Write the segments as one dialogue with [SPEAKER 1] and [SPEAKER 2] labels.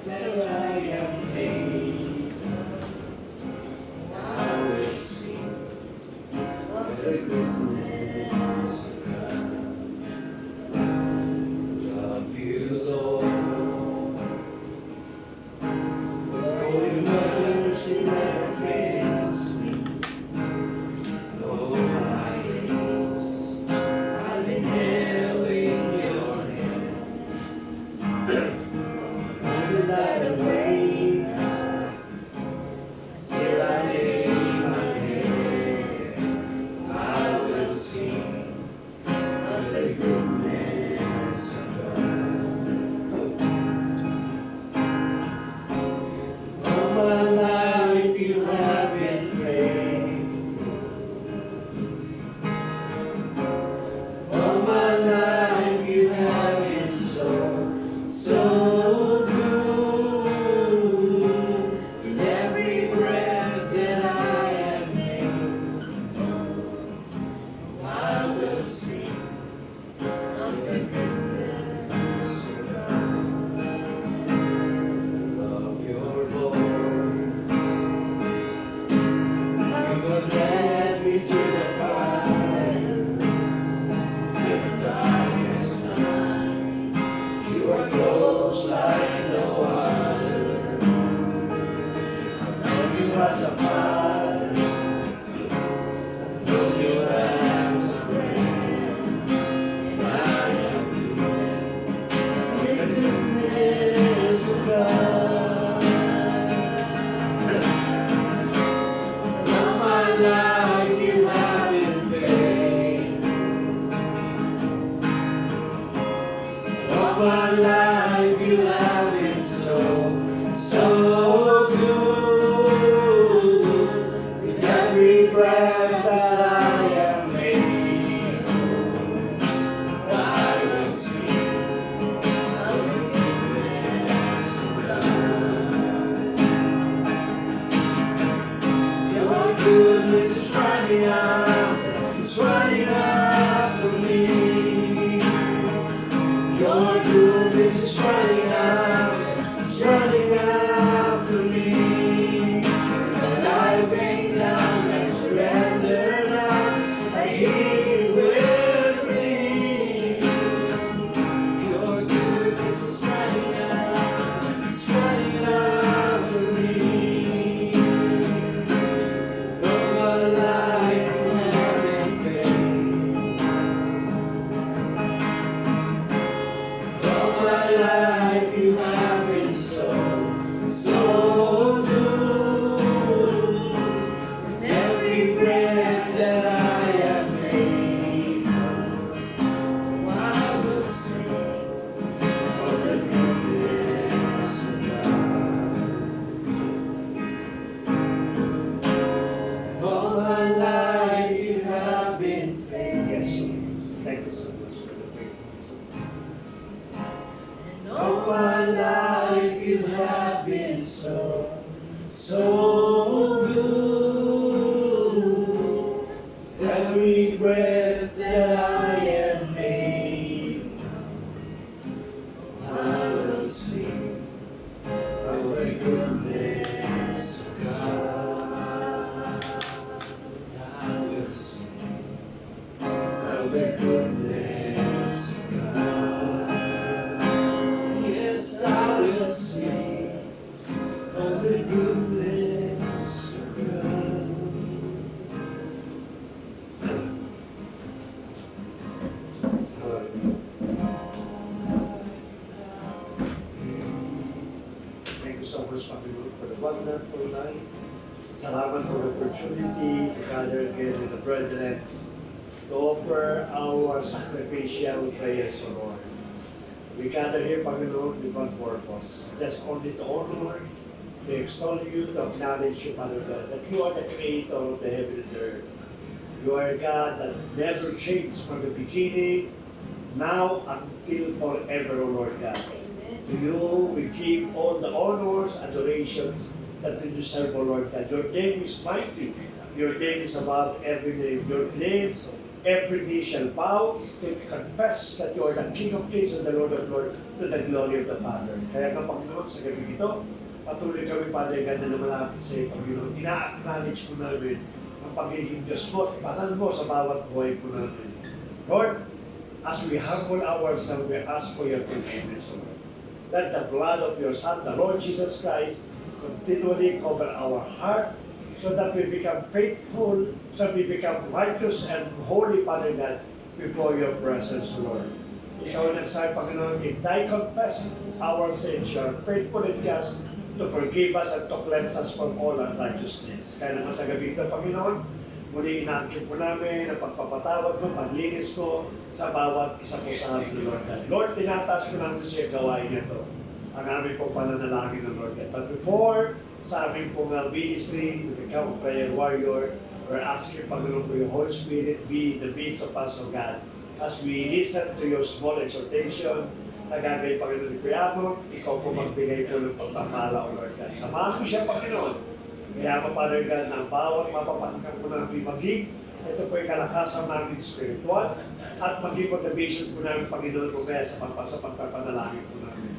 [SPEAKER 1] that I am made. I will sing of the goodness of God. Love you, Lord, for your mercy never fails me. Though my days I've been held in your hand. You light the way, still I lay my head. I will sing of the goodness of God. All my life you have been faithful. All my life you have been so good. In every breath that I am able, I will sing of the goodness of God. Love your voice. You have led me through the fire, the darkest night. You are close like no other. I know you as a father. I know you as a friend. And I am the goodness of God. All my life you have been faithful. All my life you have been so good. In every breath that I am able, I will sing of the goodness of God. Your goodness is running out, it's running after me. Your goodness is running out, it's running after me. And I lay down, I surrender now, I give you everything. Your goodness is running out, it's running after me. All my life you have been faithful. All my life you have been so good. In every breath that I have made, I will sing of the goodness of God. All my life you have been faithful. Yes, Lord. Thank you so much for the faithfulness. All my life you have been so good. Every breath that I am made, I will sing of the goodness of God. I will sing of the goodness of God. Yes, I will sing of the goodness of God. Thank you so much, Panginoon, for the wonderful night. Salamat for the opportunity to gather again with the brethren to offer our sacrificial prayers, O Lord. We gather here, Panginoon, with one purpose, just only to honor, to extol you, to acknowledge you, Father God, that you are the creator of the heaven and earth. You are a God that never changed from the beginning, now until forever, O Lord God. To you we give all the honors, adorations that you deserve, O Lord God. Your name is mighty. Your name is above every name. Your name every knee shall bow to confess that you are the King of Kings and the Lord of Lords to the glory of the Father. Kaya nga Panginoon, sa gabi ito, patuloy kami, Father God, na lumalapit sa iyo, Panginoon. Ina-acknowledge po namin ang pagiging Diyos mo at panal mo sa bawat buhay po namin. Lord, as we humble ourselves, we ask for your forgiveness, Lord. Let the blood of your Son, the Lord Jesus Christ, continually cover our heart so that we become faithful, so that we become righteous and holy, Father God, before your presence, Lord. Ikaw nagsabi, Panginoon, if I confess our sins, you are faithful and just to forgive us and to cleanse us from all unrighteousness. Kaya naman sa gabi ito, Panginoon, muli inaangkin po namin ang pagpapatawad mo, paglinis ko sa bawat isa po sa amin, Lord God. Lord, tinataas ko namin siya gawain ito. Ang aming pong pananalangin ng Lord God. But before, sa aming pong ministry, to become a prayer warrior, we're asking, Panginoon, for your Holy Spirit be the midst of us, O God. As we listen to your small exhortation, nagagay, Panginoon, ni Kuya mo, ikaw po magbigay po ng pagpapala, O Lord God. Samahan mo siya, Panginoon. Kaya mo, Father God, na bawat mapapakinggan po namin maging, ito po yung kalakasan namin spiritual, at maging motivation po namin, Panginoon, po kaya sa pagpapanalangin po namin.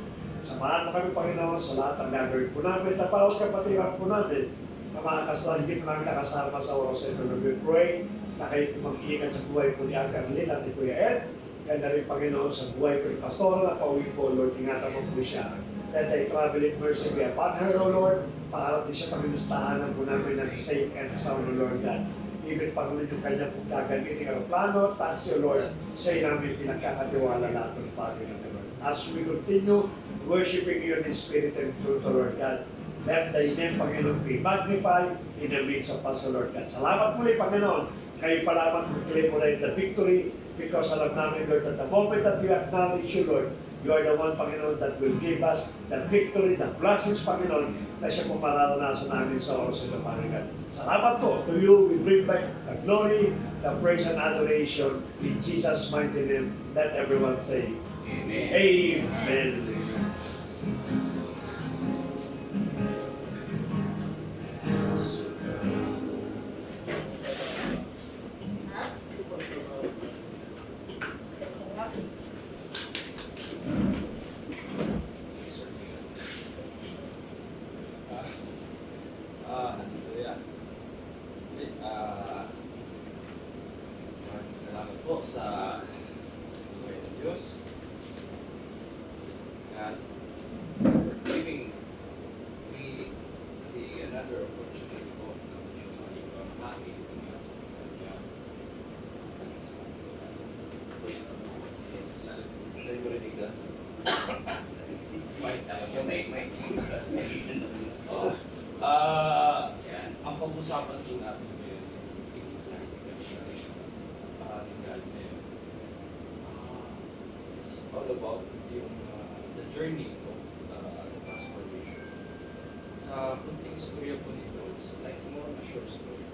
[SPEAKER 1] Samahan mo kami, Panginoon, sa lahat ng gagawin po namin. At bawat kapatiran po namin, na mga kasalanan, hindi po namin nakasama sa oras ito. We pray na kayo mag-iingat sa buhay po ni Arcarlin at ni Kuya Ed. Kaya na rin, Panginoon, sa buhay po ni Pastor na pauwi po, Lord, ingatan mo po siya. Let thy traveling mercy be upon her, O Lord. Paharap din siya paminustahanan po namin ng safe and sound, O Lord God. Even Panginoon yung kanya po gagamitin ang plano, taxi, O Lord, sa iyo namin pinagkakatiwala lahat ng Father ng Lord. As we continue worshiping you in spirit and truth, O Lord God, let thy name, Panginoon, be magnified in the midst of us, O Lord God. Salamat muli, Panginoon. Kayo pa lamang mag-claim mo na the victory because alam namin, Lord, that the moment that we acknowledge you, Lord, you are the one, Panginoon, that will give us the victory, the blessings, Panginoon, na siya pong mararanasan namin sa oras ng Panginoon. Salamat po. To you, we bring back the glory, the praise and adoration in Jesus' mighty name. Let everyone say, Amen. Amen.
[SPEAKER 2] Salamat po sa buhay ng Diyos. And for giving me another opportunity po na happy sa kanya. Yes. Hindi ko rinig na. Ang pag-usapan po natin ngayon, it's all about yung the journey of the transformation. Sa kunting istorya po nito, it's like more a short story.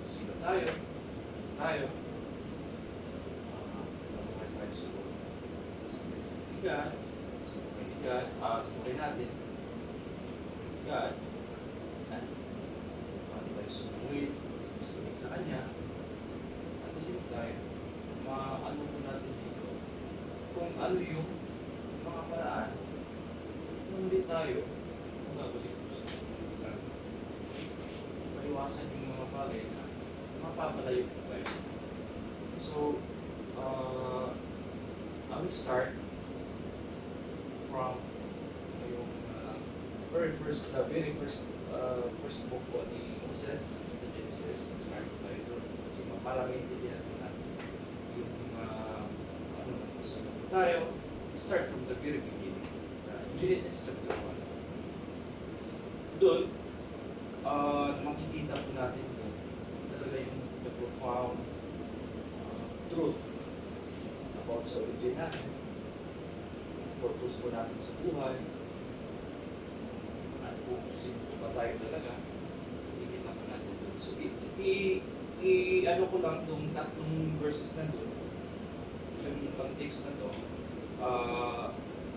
[SPEAKER 2] Sino tayo? Tayo. Namuhay tayo sa God. Sa buhay natin. God. At paano tayo sumulit sa Kanya. At the same time, maano po natin dito kung ano yung mga paraan kung ulit tayo kung gagawin po sa Kanya. Maiwasan yung mga bagay na mapapalayo po tayo sa Kanya. So, I will start from yung very first book po ni Moses sa Genesis. Start tayo doon kasi para maintindihan natin yung ano na sa tayo. Start from the very beginning. Genesis chapter 1. Doon, makikita po natin doon talaga yung the profound truth about sa origin natin, purpose po natin sa buhay, at kung sino ba tayo talaga, ikita po natin doon. So, ano ko lang itong tatlong verses na doon, yung context na to,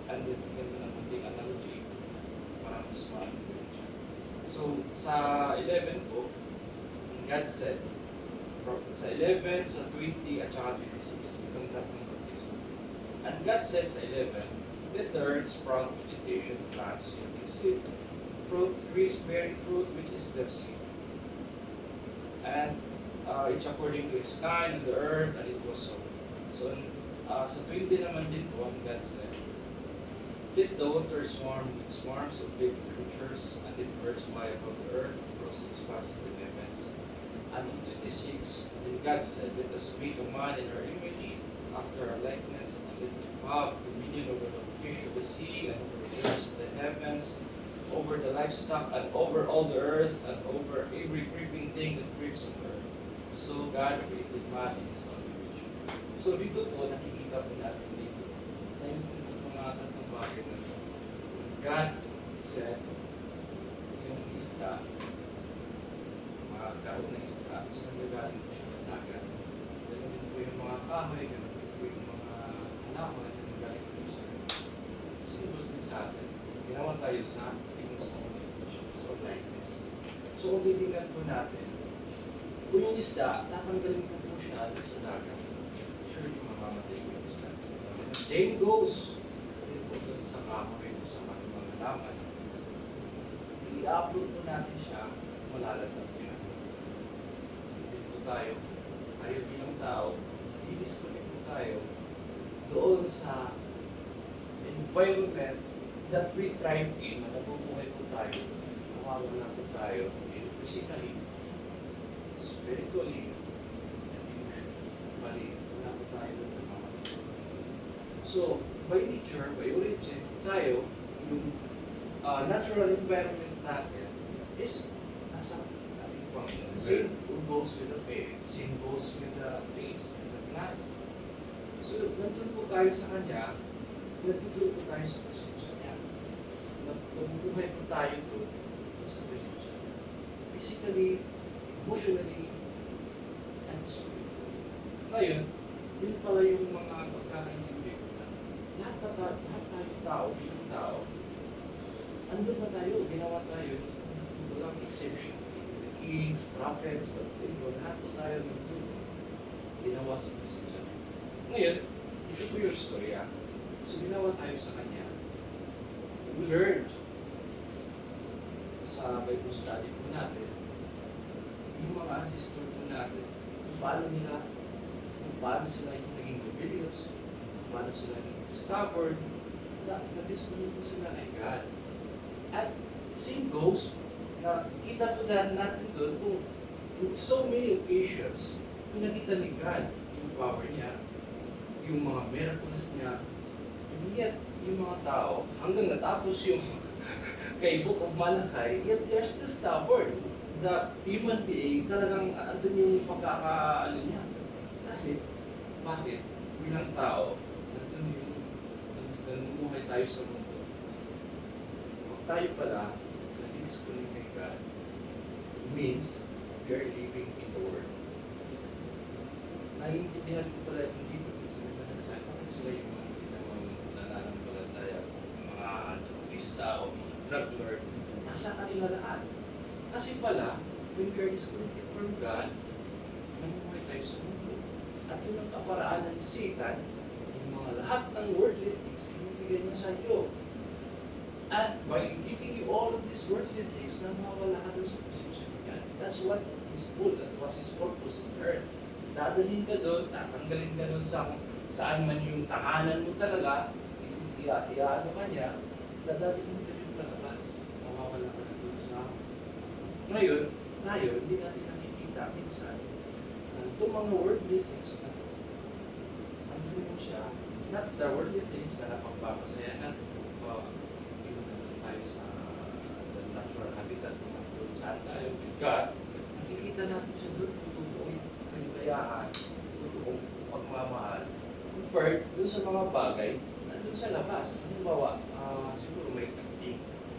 [SPEAKER 2] and ganda ng kunting analogy, para mas maano ko siya. So, sa 11 po, God said, sa 11, sa 20, at saka 26. Itong tatlong context. And God said sa 11, let the earth sprout vegetation, plants, yielding seed, fruit, trees bearing fruit, which is their seed. And it's according to His kind and the earth, and it was so. So, sa 20 naman din po, God said, let the water swarm with swarms of living creatures, and let birds fly above the earth, across its vast heavens. And in 26, then God said, let us make a man in our image, after our likeness, and let him have dominion over the fish of the sea, and over the birds of the heavens, over the livestock, and over all the earth, and over every creeping thing that creeps on the earth. So God created man in His own image. So dito po, nakikita po natin dito, na yung mga tatlong bagay na ito. God said, yung isda, magkaroon ng isda, so nagagaling po siya sa dagat. Ganun din po yung mga kahoy, ganun din po yung mga halaman, na nagagaling po sa simbos din sa atin. Ginawa tayo sa tingin sa image, sa likeness. So kung titingnan po natin, kung yung isda, tatanggalin po po siya sa dagat. Surely mamamatay po yung isda. The same goes din po dun sa kahoy, sa mga halaman. I-upload po natin siya, malalagdag po siya. Dito tayo bilang tao, i-disconnect po tayo doon sa environment that we thrive in, nabubuhay po tayo, nawawala po tayo, physically, spiritually, and emotionally. Bali, wala po tayo doon na mamamatay. So, by nature, by origin, tayo, yung natural environment natin is nasa ating Panginoon. Same goes with the faith. Same goes with the trees and the plants. So, nandun po tayo sa Kanya, nagtutulog po tayo sa presensya niya. Nabubuhay po tayo doon sa presensya niya. Physically, emotionally, and spiritually. Ngayon, yun pala yung mga pagkakaintindi ko na lahat tayo tao, bilang tao, andun na tayo, ginawa tayo, walang exception. The kings, prophets, lahat po tayo nandun. Ginawa sa presensya. Ngayon, ito po yung storya. So, ginawa tayo sa Kanya. We learned sa Bible study po natin, yung mga ancestor po natin, kung paano sila yung naging rebellious, kung paano sila naging stubborn, na-disconnect po sila kay God. At same goes, na kita po natin doon kung in so many occasions, kung nakita ni God yung power niya, yung mga miracles niya, and yet, yung mga tao, hanggang natapos yung kay Book of Malachi, yet they're still stubborn. The human being, talagang andun yung pagkakaano niya. Kasi, bakit? Bilang tao, namumuhay tayo sa mundo. Pag tayo pala, nag-disconnect kay God, it means we are living in the world. Naiintindihan ko pala yung dito kasi may nagsabi, bakit sila yung mga nananampalataya, mga turista o mga drug lord, nasa kanila lahat. Kasi pala, when we are disconnected from God, namumuhay tayo sa mundo. At yun ang kaparaanan ni Satan, yung mga lahat ng worldly things, ibibigay niya sa iyo. And by giving you all of these worldly things, namawala ka doon sa presensya ni God. That's what His goal, that was His purpose on earth. Dadalhin ka doon, tatanggalin ka doon saan man yung tahanan mo talaga, iaano ka niya, dadalhin ka doon palabas. Mawawala ka na doon sa ngayon, tayo, hindi natin nakikita minsan na itong mga worldly things na andun mo siya, not the worldly things na napagpapasaya natin kung tayo sa the natural habitat kung saan tayo with God, nakikita natin siya doon kung totoong kaligayaan, totoong pagmamahal, compared doon sa mga bagay na doon sa labas. Halimbawa, siguro may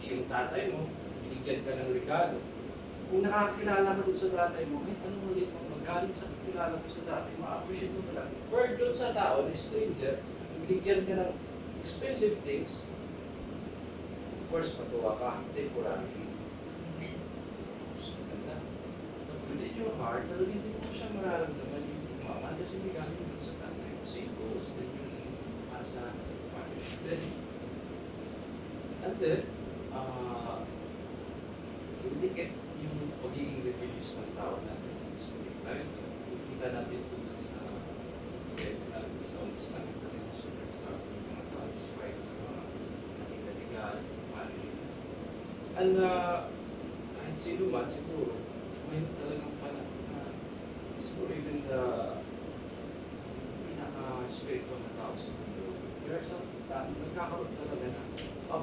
[SPEAKER 2] yung tatay mo, binigyan ka ng regalo. Kung nakakilala ka doon sa tatay mo, kahit anong ulit mo magaling sa kakilala mo sa tatay, ma-appreciate mo talaga. Compared doon sa tao, na stranger, binigyan ka ng expensive things, of course, matuwa ka, temporarily. within your heart, talagang hindi mo siya mararamdaman yung pagmamahal kasi hindi galing doon sa tatay mo. Same goes din yung para sa marriage. And then, indicate yung pagiging rebellious ng tao natin. So, tayo, kita natin kung sa kaya sinabi ko sa Old Testament natin, so let's start with mga tao's rights, mga nakikaligal, marriage. And kahit sino man, siguro, may talagang pala na siguro even the pinaka-spiritual na tao sa mundo. There are some nagkakaroon talaga na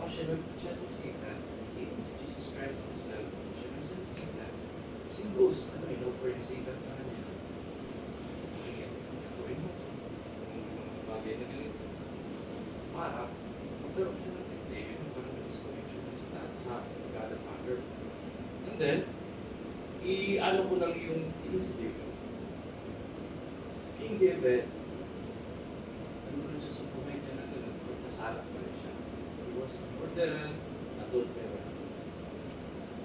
[SPEAKER 2] siya ng Satan, even si Jesus Christ himself, siya ng Satan. Singles, in-offer ni Satan sa kanya. Gawin mo kung mga bagay na ganito. Para magkaroon siya ng temptation, magkaroon ng disconnection sa God the Father. And then, i-ano ko lang yung incident. King David, nandun siya sa point na pagkasalak pa rin siya. He was a murderer, adulterer.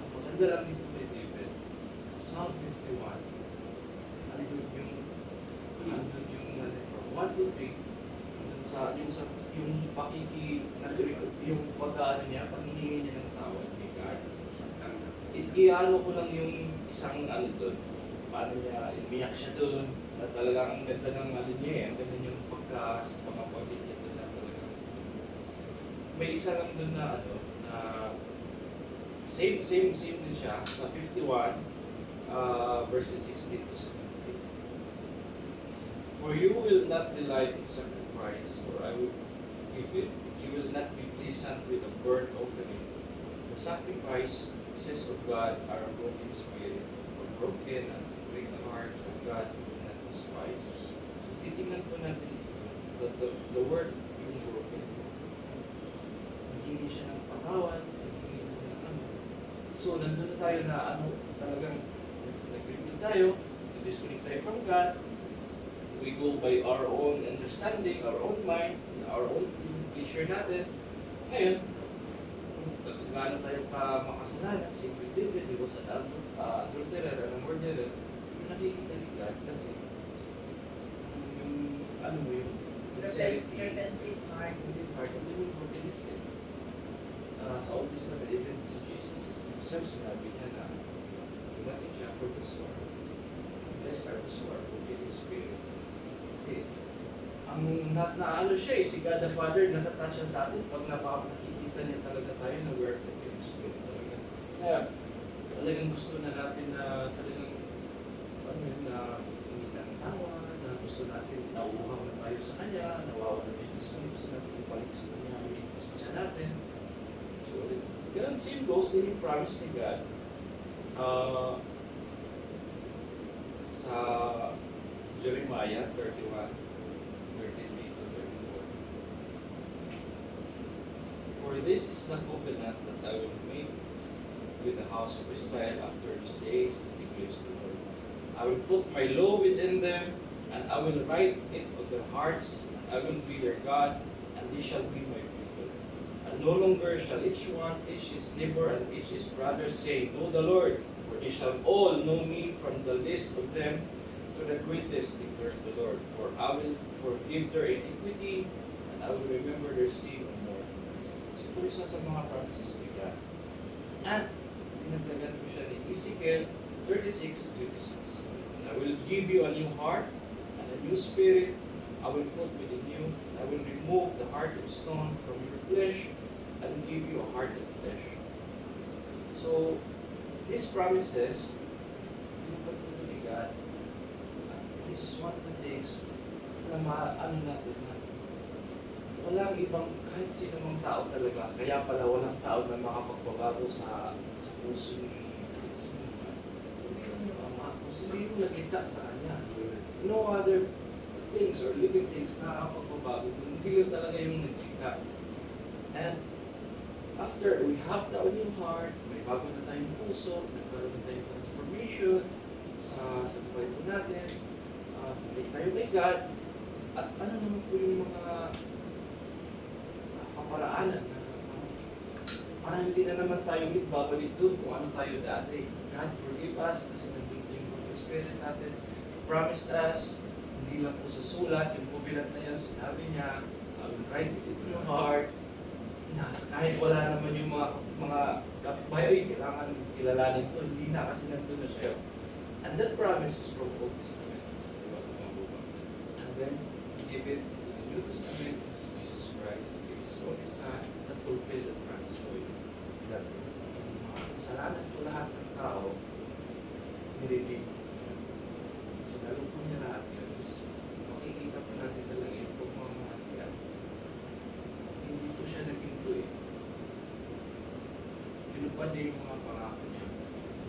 [SPEAKER 2] Ang maganda lang dito kay David, sa Psalm 51, andun yung from 1 to 3, andun sa yung yung pagkaano niya, paghihingi niya ng tawad kay God. I-ano ko lang yung isang ano doon, paano niya, umiyak siya doon, na talagang ang ganda ng ano niya eh, ang ganda yung sa pangapagin niya doon na talagang. May isa lang doon na ano, na same din siya, sa 51, verses 16 to 17. For you will not delight in sacrifice, or I will give it, you will not be pleasant with a burnt offering. The sacrifice says of God are a broken spirit, or broken and break the heart of God will not despise. So, titingnan po natin the word yung broken. Hindi siya ng patawad, hindi siya ng ano. So, nandun na tayo na ano, talagang nag-rebuild tayo, nag-disconnect tayo from God, we go by our own understanding, our own mind, our own pleasure natin. Ngayon, gaano tayo ka makasalanan, si David, he was an adulterer, an murderer, yung nakikita ni God kasi yung ano mo yung sincerity,
[SPEAKER 3] Repentive heart.
[SPEAKER 2] repentive heart, and then yung brokenness eh. Sa Old Testament, even si Jesus himself sinabi niya na dumating siya for those who are blessed are those who are broken in spirit. Kasi ang naano siya eh, si God the Father, natatouch siya sa atin pag nakikita niya talaga tayo na we're broken in spirit talaga. Kaya talagang gusto na natin na talagang ano yun, na hindi na tawa, na gusto natin nauuhaw na tayo sa Kanya, nawawa na tayo gusto natin ibalik sa Kanya, gusto siya natin. So, ganun same goes din yung promise ni God sa Jeremiah 31, 33 to 34. For this is the covenant that I will make with the house of Israel after these days, declares the Lord. I will put my law within them, and I will write it on their hearts. I will be their God, and they shall be my people. And no longer shall each one teach his neighbor and teach his brother, saying, Know the Lord, for they shall all know me, from the least of them to the greatest, declares the Lord. For I will forgive their iniquity, and I will remember their sin no more. So ito isa sa mga promises ni God. And tinagdagan ko siya ni Ezekiel 36:26. I will give you a new heart and a new spirit I will put within you. I will remove the heart of stone from your flesh and give you a heart of flesh. So, these promises, tinutulungan ni God, this is one of the things na maano natin na walang ibang, kahit sino mang tao talaga, kaya pala walang tao na makapagbabago sa puso ni kahit sino man. Hindi lang yung ama ko, sino yung nagkita sa kanya. No other things or living things na nakapagbabago, hindi lang talaga yung nagkita. And after we have the new heart, may bago na tayong puso, nagkaroon na tayong transformation sa buhay po natin, may tayo kay God, at ano naman po yung mga kaparaanan na para hindi na naman tayo babalik doon kung ano tayo dati. God forgive us kasi nandito yung fulfill natin. He promised us, hindi lang po sa sulat, yung covenant na yan, sinabi niya, I will write it in your heart. Na, kahit wala naman yung mga kapitbahay, kailangan kilalanin to, hindi na kasi nandun na siya. And that promise is from Old Testament. And then, he gave it to the New Testament, to Jesus Christ, He gave His only Son, that fulfilled the promise for you. That yung mga kasalanan ko lahat ng tao, nilibig. So, nalupon niya lahat yun. Makikita po natin talaga yung pagmamahal niya. Hindi po siya nagpinto eh. Tinupad niya yung mga pangako niya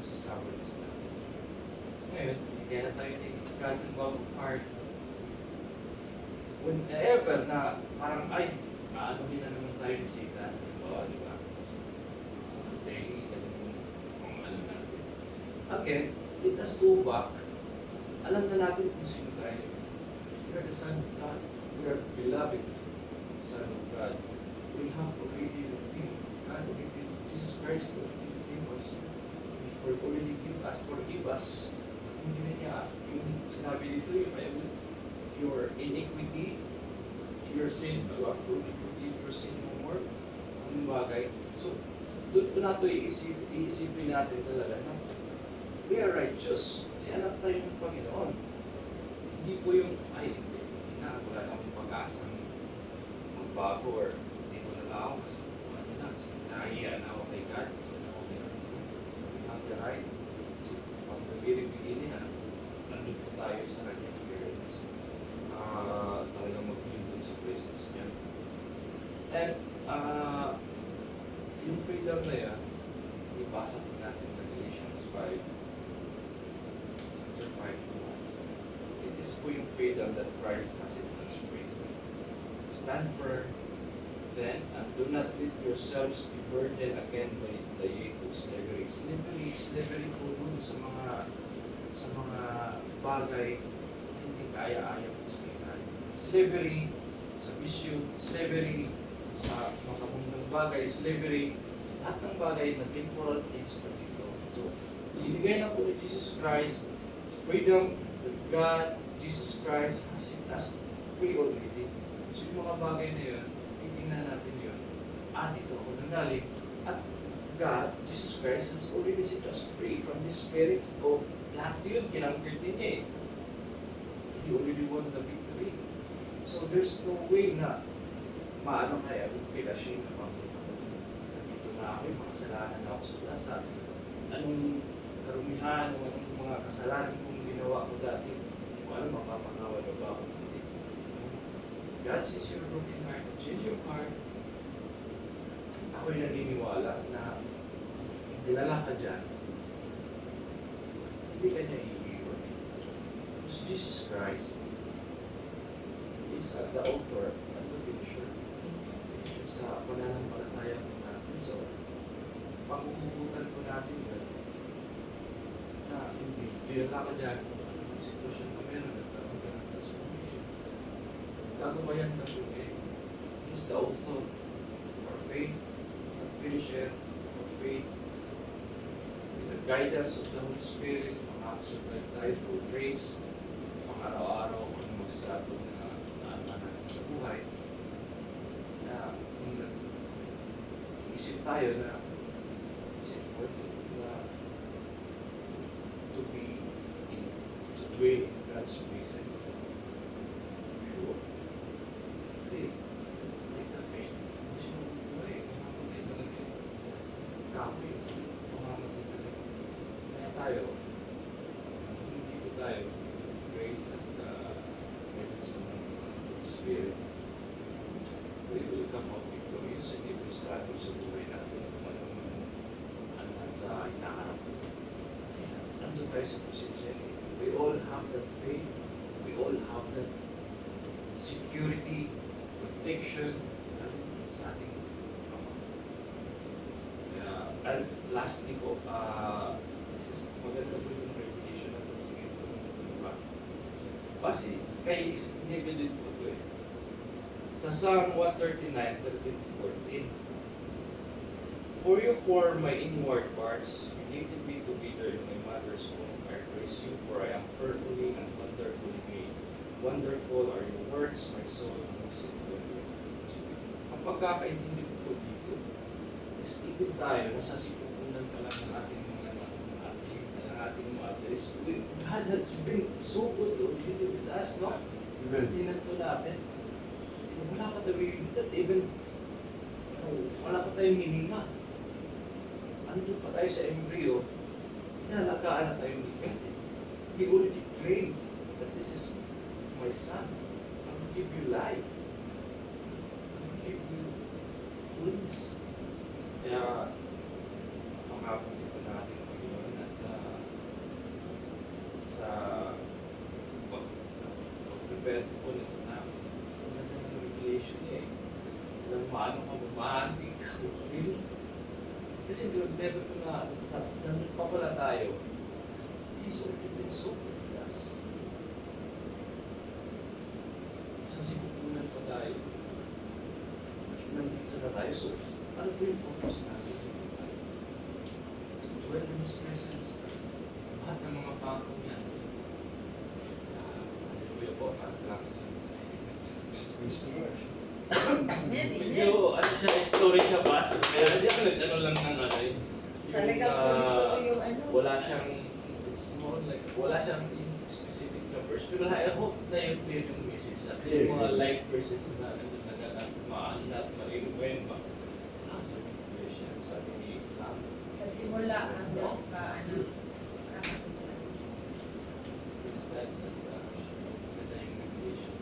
[SPEAKER 2] sa stubbornness na. Ngayon, hindi na tayo ni God ng bagong heart. Whenever na parang ay, ano din na naman tayo ni Satan. Di ba? Daily, kung ano natin. Again, let us go back. Alam na natin kung sino tayo. We are the Son of God. We are beloved Son of God. We have already redeemed. God already, Jesus Christ already redeemed us. For already forgive us. Hindi na niya, yung sinabi dito, your iniquity, your sin, to approve, forgive your sin no more. Anong bagay? So, doon po nato iisipin natin talaga na we are righteous. Kasi anak tayo ng Panginoon. Hindi po yung, ay, hindi na, wala na akong pag-asang magbago or dito na lang ako kasi ano na, nahiya na ako kay God. We have the right. Kasi pag nag-i-beginning, nandun po tayo sa kanyang fairness. Talagang mag-live dun sa presence niya. And, yung freedom na yan, ipasa po natin sa Galatians 5. It is po yung freedom that Christ has in us free. Stand firm then and do not let yourselves be burdened again by the yoke of slavery. Slavery po dun sa mga bagay hindi kaya-aya po sa kailan. Slavery sa bisyo, slavery sa mga mundang bagay, slavery sa lahat ng bagay na temporal things po dito. So, ibigay na po ni Jesus Christ freedom that God, Jesus Christ, has set us free already. So yung mga bagay na yun, titingnan natin yun. Dito ako nanggaling. At God, Jesus Christ, has already set us free from the spirits of lahat yun, kinangkert din niya eh. He already won the victory. So there's no way na maano kaya kung feel ashamed na dito na ako, yung mga kasalanan na ako sa anong karumihan, o anong mga kasalanan kong ginawa ko dati. Kung ano, mapapagawa na ba ako hindi. God sees your broken heart, change your heart. Ako'y naniniwala na dinala ka dyan, hindi ka niya iiwan. Because Jesus Christ is the author and the finisher. Sa pananampalataya po natin. So, pag-uugutan po natin yun, na hindi, dinala ka dyan, ang sitwasyon na meron, nagkaroon ka ng transformation. Gagabayan na po eh. He's the author of faith, the finisher of faith. With the guidance of the Holy Spirit, makakasurvive tayo through grace, pang-araw-araw, kung mag-strato na natin sa buhay. Na, kung isip tayo na, is it worth it na to dwell in God's presence? Sure. Kasi, like the fish, hindi siya mabubuhay. Mamamatay talaga yun. Kapoy, mamamatay talaga. Kaya tayo, dito tayo, grace at guidance of the Spirit, we will come out victorious in every struggle sa buhay natin. Ano man sa hinaharap. Kasi nandun tayo sa posisyon. We all have that faith. We all have that security, protection sa ating Ama. And lastly po, this is maganda po yung revelation na ito. Sige, ito ba? Kasi kay David po ito eh. Sa Psalm 139, 13-14, for you, for my inward parts, created me together in my mother's womb. I praise you, for I am fearfully and wonderfully made. Wonderful are your works, my soul moves into you. Ang pagkakaintindi ko dito, is even tayo, nasasipupunan pa lang ng ating mga ateris. God has been so good to be with us, no?
[SPEAKER 1] Amen.
[SPEAKER 2] Tinan po natin. Wala ka tayo that even wala pa tayong hininga. Andun pa tayo sa embryo, inalagaan na tayo ni God. He already claimed that this is my son. I will give you life. I will give you fullness. Kaya, makapag ito natin Panginoon at sa pag-prepare po nito na maganda ng revelation niya eh. Alam paano ka mamahandi ka. Really? Kasi never ko na, nandun pa pala tayo. He's already been so good with us. Sa sipupunan pa tayo. Nandito na tayo. So, ano po yung focus natin? To dwell in His presence. Lahat ng mga pangako niya. Hallelujah po. Salamat sa mga
[SPEAKER 1] Praise the Lord.
[SPEAKER 2] medyo, ano siya, story siya ba? Kaya hindi ako nag-ano lang ng ano eh.
[SPEAKER 3] Talagang tuloy yung ano.
[SPEAKER 2] Wala siyang, it's more like, wala siyang specific na verse. Pero I hope na yung clear yung message. At yung mga life verses na maano na at marinuwen ba? Sa motivation, sabi ni Sam.
[SPEAKER 3] Sa simula hanggang sa ano.
[SPEAKER 2] Ganda yung motivation.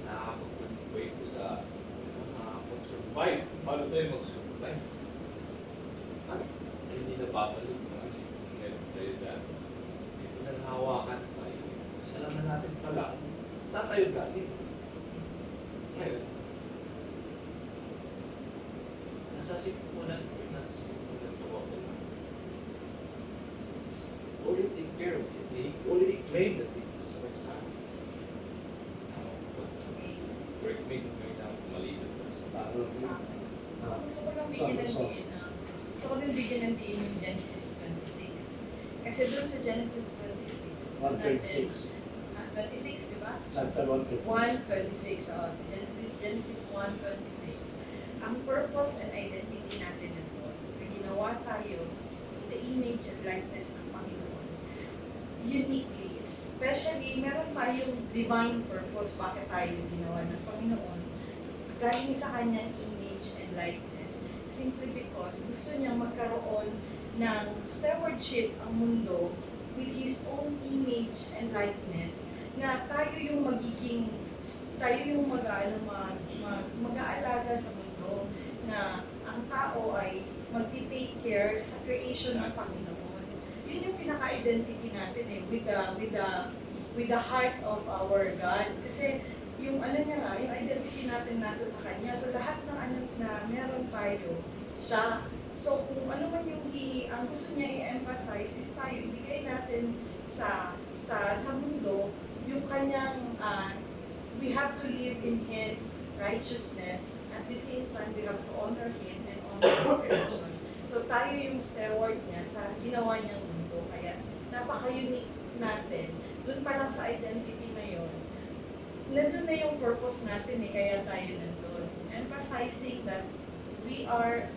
[SPEAKER 2] Nakakapag-wait ko sa nakakapag-survive. Paano tayo mag-survive? At hindi na babalik na ngayon tayo dati. Kung nanghawakan tayo, alam na natin pala saan tayo galing. Ngayon, nasasipunan ko ako na. He's already taken care of it. He already claimed that this is my son. Correct me kung may mali na po.
[SPEAKER 1] Taro.
[SPEAKER 3] Gusto ko lang bigyan ng diin. Gusto ko din bigyan ng diin yung Genesis 26. Kasi doon sa Genesis 26.
[SPEAKER 1] 1:26.
[SPEAKER 3] 26, di ba?
[SPEAKER 1] Chapter 1:26.
[SPEAKER 3] 1:26. Sa Genesis 1:26. Ang purpose and identity natin nito, ginawa tayo in the image and likeness ng Panginoon. Uniquely, especially, meron tayong divine purpose bakit tayo ginawa ng Panginoon. Galing sa kanyang image and likeness. Simply because gusto niyang magkaroon ng stewardship ang mundo with His own image and likeness, na tayo yung magiging, tayo yung mag-aalaga sa mundo, na ang tao ay mag-take care sa creation ng Panginoon. Yun yung pinaka-identity natin eh, with the heart of our God. Kasi yung ano niya nga, yung identity natin nasa sa Kanya. So lahat ng ano na meron tayo, siya. So kung ano man yung ang gusto niya i-emphasize is tayo, ibigay natin sa mundo yung kanyang, we have to live in His righteousness. At the same time, we have to honor Him and honor His creation. So tayo yung steward niya sa ginawa niyang mundo. Kaya napaka-unique natin. Doon pa lang sa identity na yun, nandun na yung purpose natin eh, kaya tayo nandun. Emphasizing that we are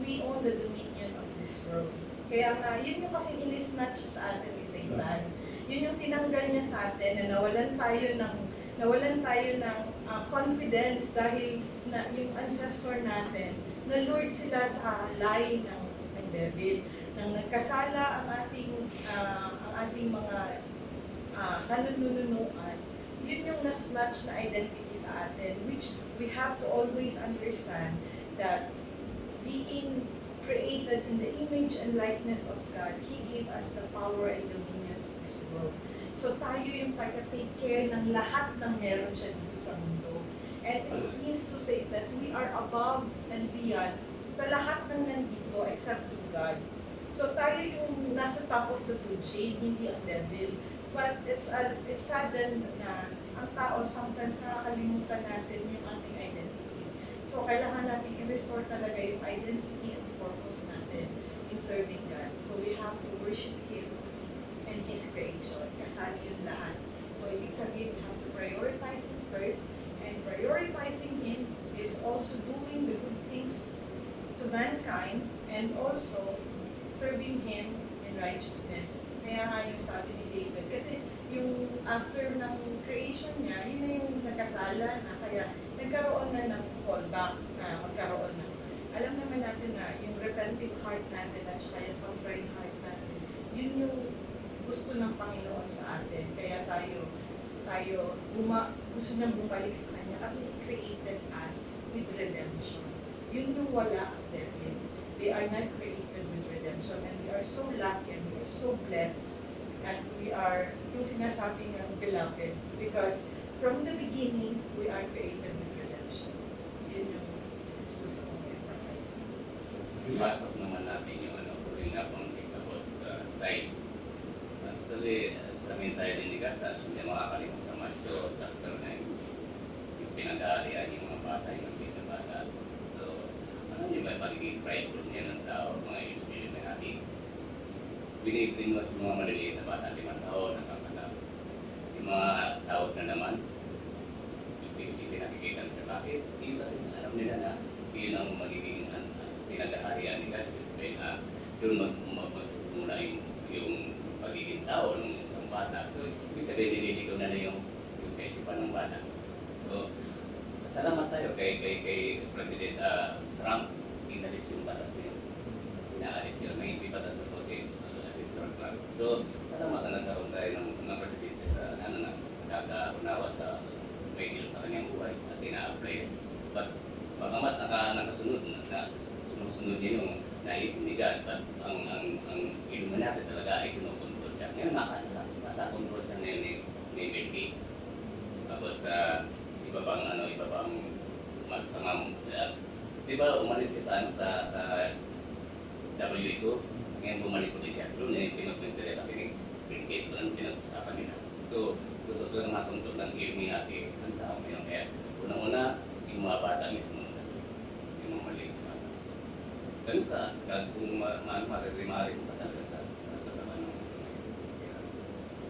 [SPEAKER 3] we own the dominion of this world. Kaya nga, yun yung kasing inisnatch sa atin ni Satan. Yun yung tinanggal niya sa atin na nawalan tayo ng confidence dahil na yung ancestor natin, na Lord sila sa lie ng devil. Nang nagkasala ang ating mga kanununuan, yun yung na-snatch na identity sa atin, which we have to always understand that being created in the image and likeness of God, He gave us the power and dominion of this world. So tayo yung pagka-take care ng lahat ng meron siya dito sa mundo. And it means to say that we are above and beyond sa lahat ng nandito except to God. So tayo yung nasa top of the food chain, hindi ang devil. But it's sad na ang tao sometimes nakakalimutan natin yung ating identity. So, kailangan natin i-restore talaga yung identity and purpose natin in serving God. So, we have to worship Him and His creation. Kasali yun lahat. So, ibig sabihin, we have to prioritize Him first. And prioritizing Him is also doing the good things to mankind and also serving Him in righteousness. Kaya nga yung sabi ni David, kasi yung after ng creation niya, yun na yung nagkasala na, kaya nagkaroon na ng fallback na magkaroon na. Alam naman natin na yung repentive heart natin at saka yung contrite heart natin, yun yung gusto ng Panginoon sa atin. Kaya gusto niyang bumalik sa Kanya kasi He created us with redemption. Yun yung wala ang devil. They are not created with redemption, and we are so lucky and we are so blessed at we are yung sinasabi ng beloved, because from the beginning we are created with redemption. Yun yung gusto kong emphasize.
[SPEAKER 4] Ipasok naman natin yung tuloy na pang about sa side. Actually, sa mensahe din ni Gasas, hindi makakalimot sa Matthew chapter 9, yung pinag-aarian yung mga bata, yung mga bata. So, ano yung may pagiging prideful niya ng tao, mga illusion na natin. Binibinwas yung mga maliliit na bata, 5 taon, nakakata. Yung mga tawag na naman, hindi nakikita sa bakit. Hindi kasi alam nila na yun ang magiging pinag-aarian ni God. Kasi yun magsisimula yung pagiging tao ng isang bata. So, ibig sabihin, nililigaw na yung kaisipan ng bata. So, salamat tayo kay President Trump. Inalis yung batas niya. Inaalis yun. May batas na po si Mr. Trump. So, salamat na nagkaroon tayo ng Presidente sa nakakaunawa sa may deal sa kanyang buhay at ina-apply. But, bagamat nakasunod sumusunod niya yung naisip ni God, but ang Illuminati talaga ay kinukontrol siya. Ngayon, nasa control siya ngayon ni Bill Gates. Tapos sa iba bang di ba umalis siya sa WHO, ngayon bumalik ulit siya. Doon yung pinag-mentor kasi ni Bill Gates ko lang pinag-usapan nila. So, gusto ko lang makontrol ng Illuminati ng tao ngayon. Kaya unang-una, yung mga bata mismo, yung mga maliit na bata. Ganun ka, kung maririmari mo ka talaga sa kasama ng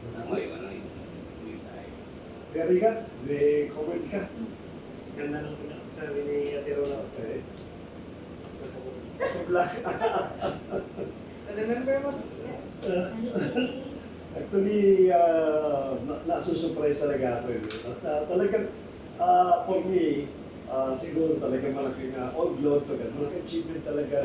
[SPEAKER 4] sama yung mensahe.
[SPEAKER 1] Very good. May comment ka?
[SPEAKER 5] Ganda ng pinakasabi ni Ate Rola.
[SPEAKER 1] Okay. Black.
[SPEAKER 3] Remember mo?
[SPEAKER 1] Actually, nasusurprise talaga ako yun. At talagang, for me, siguro talagang malaking all glory to God. Malaking achievement talaga.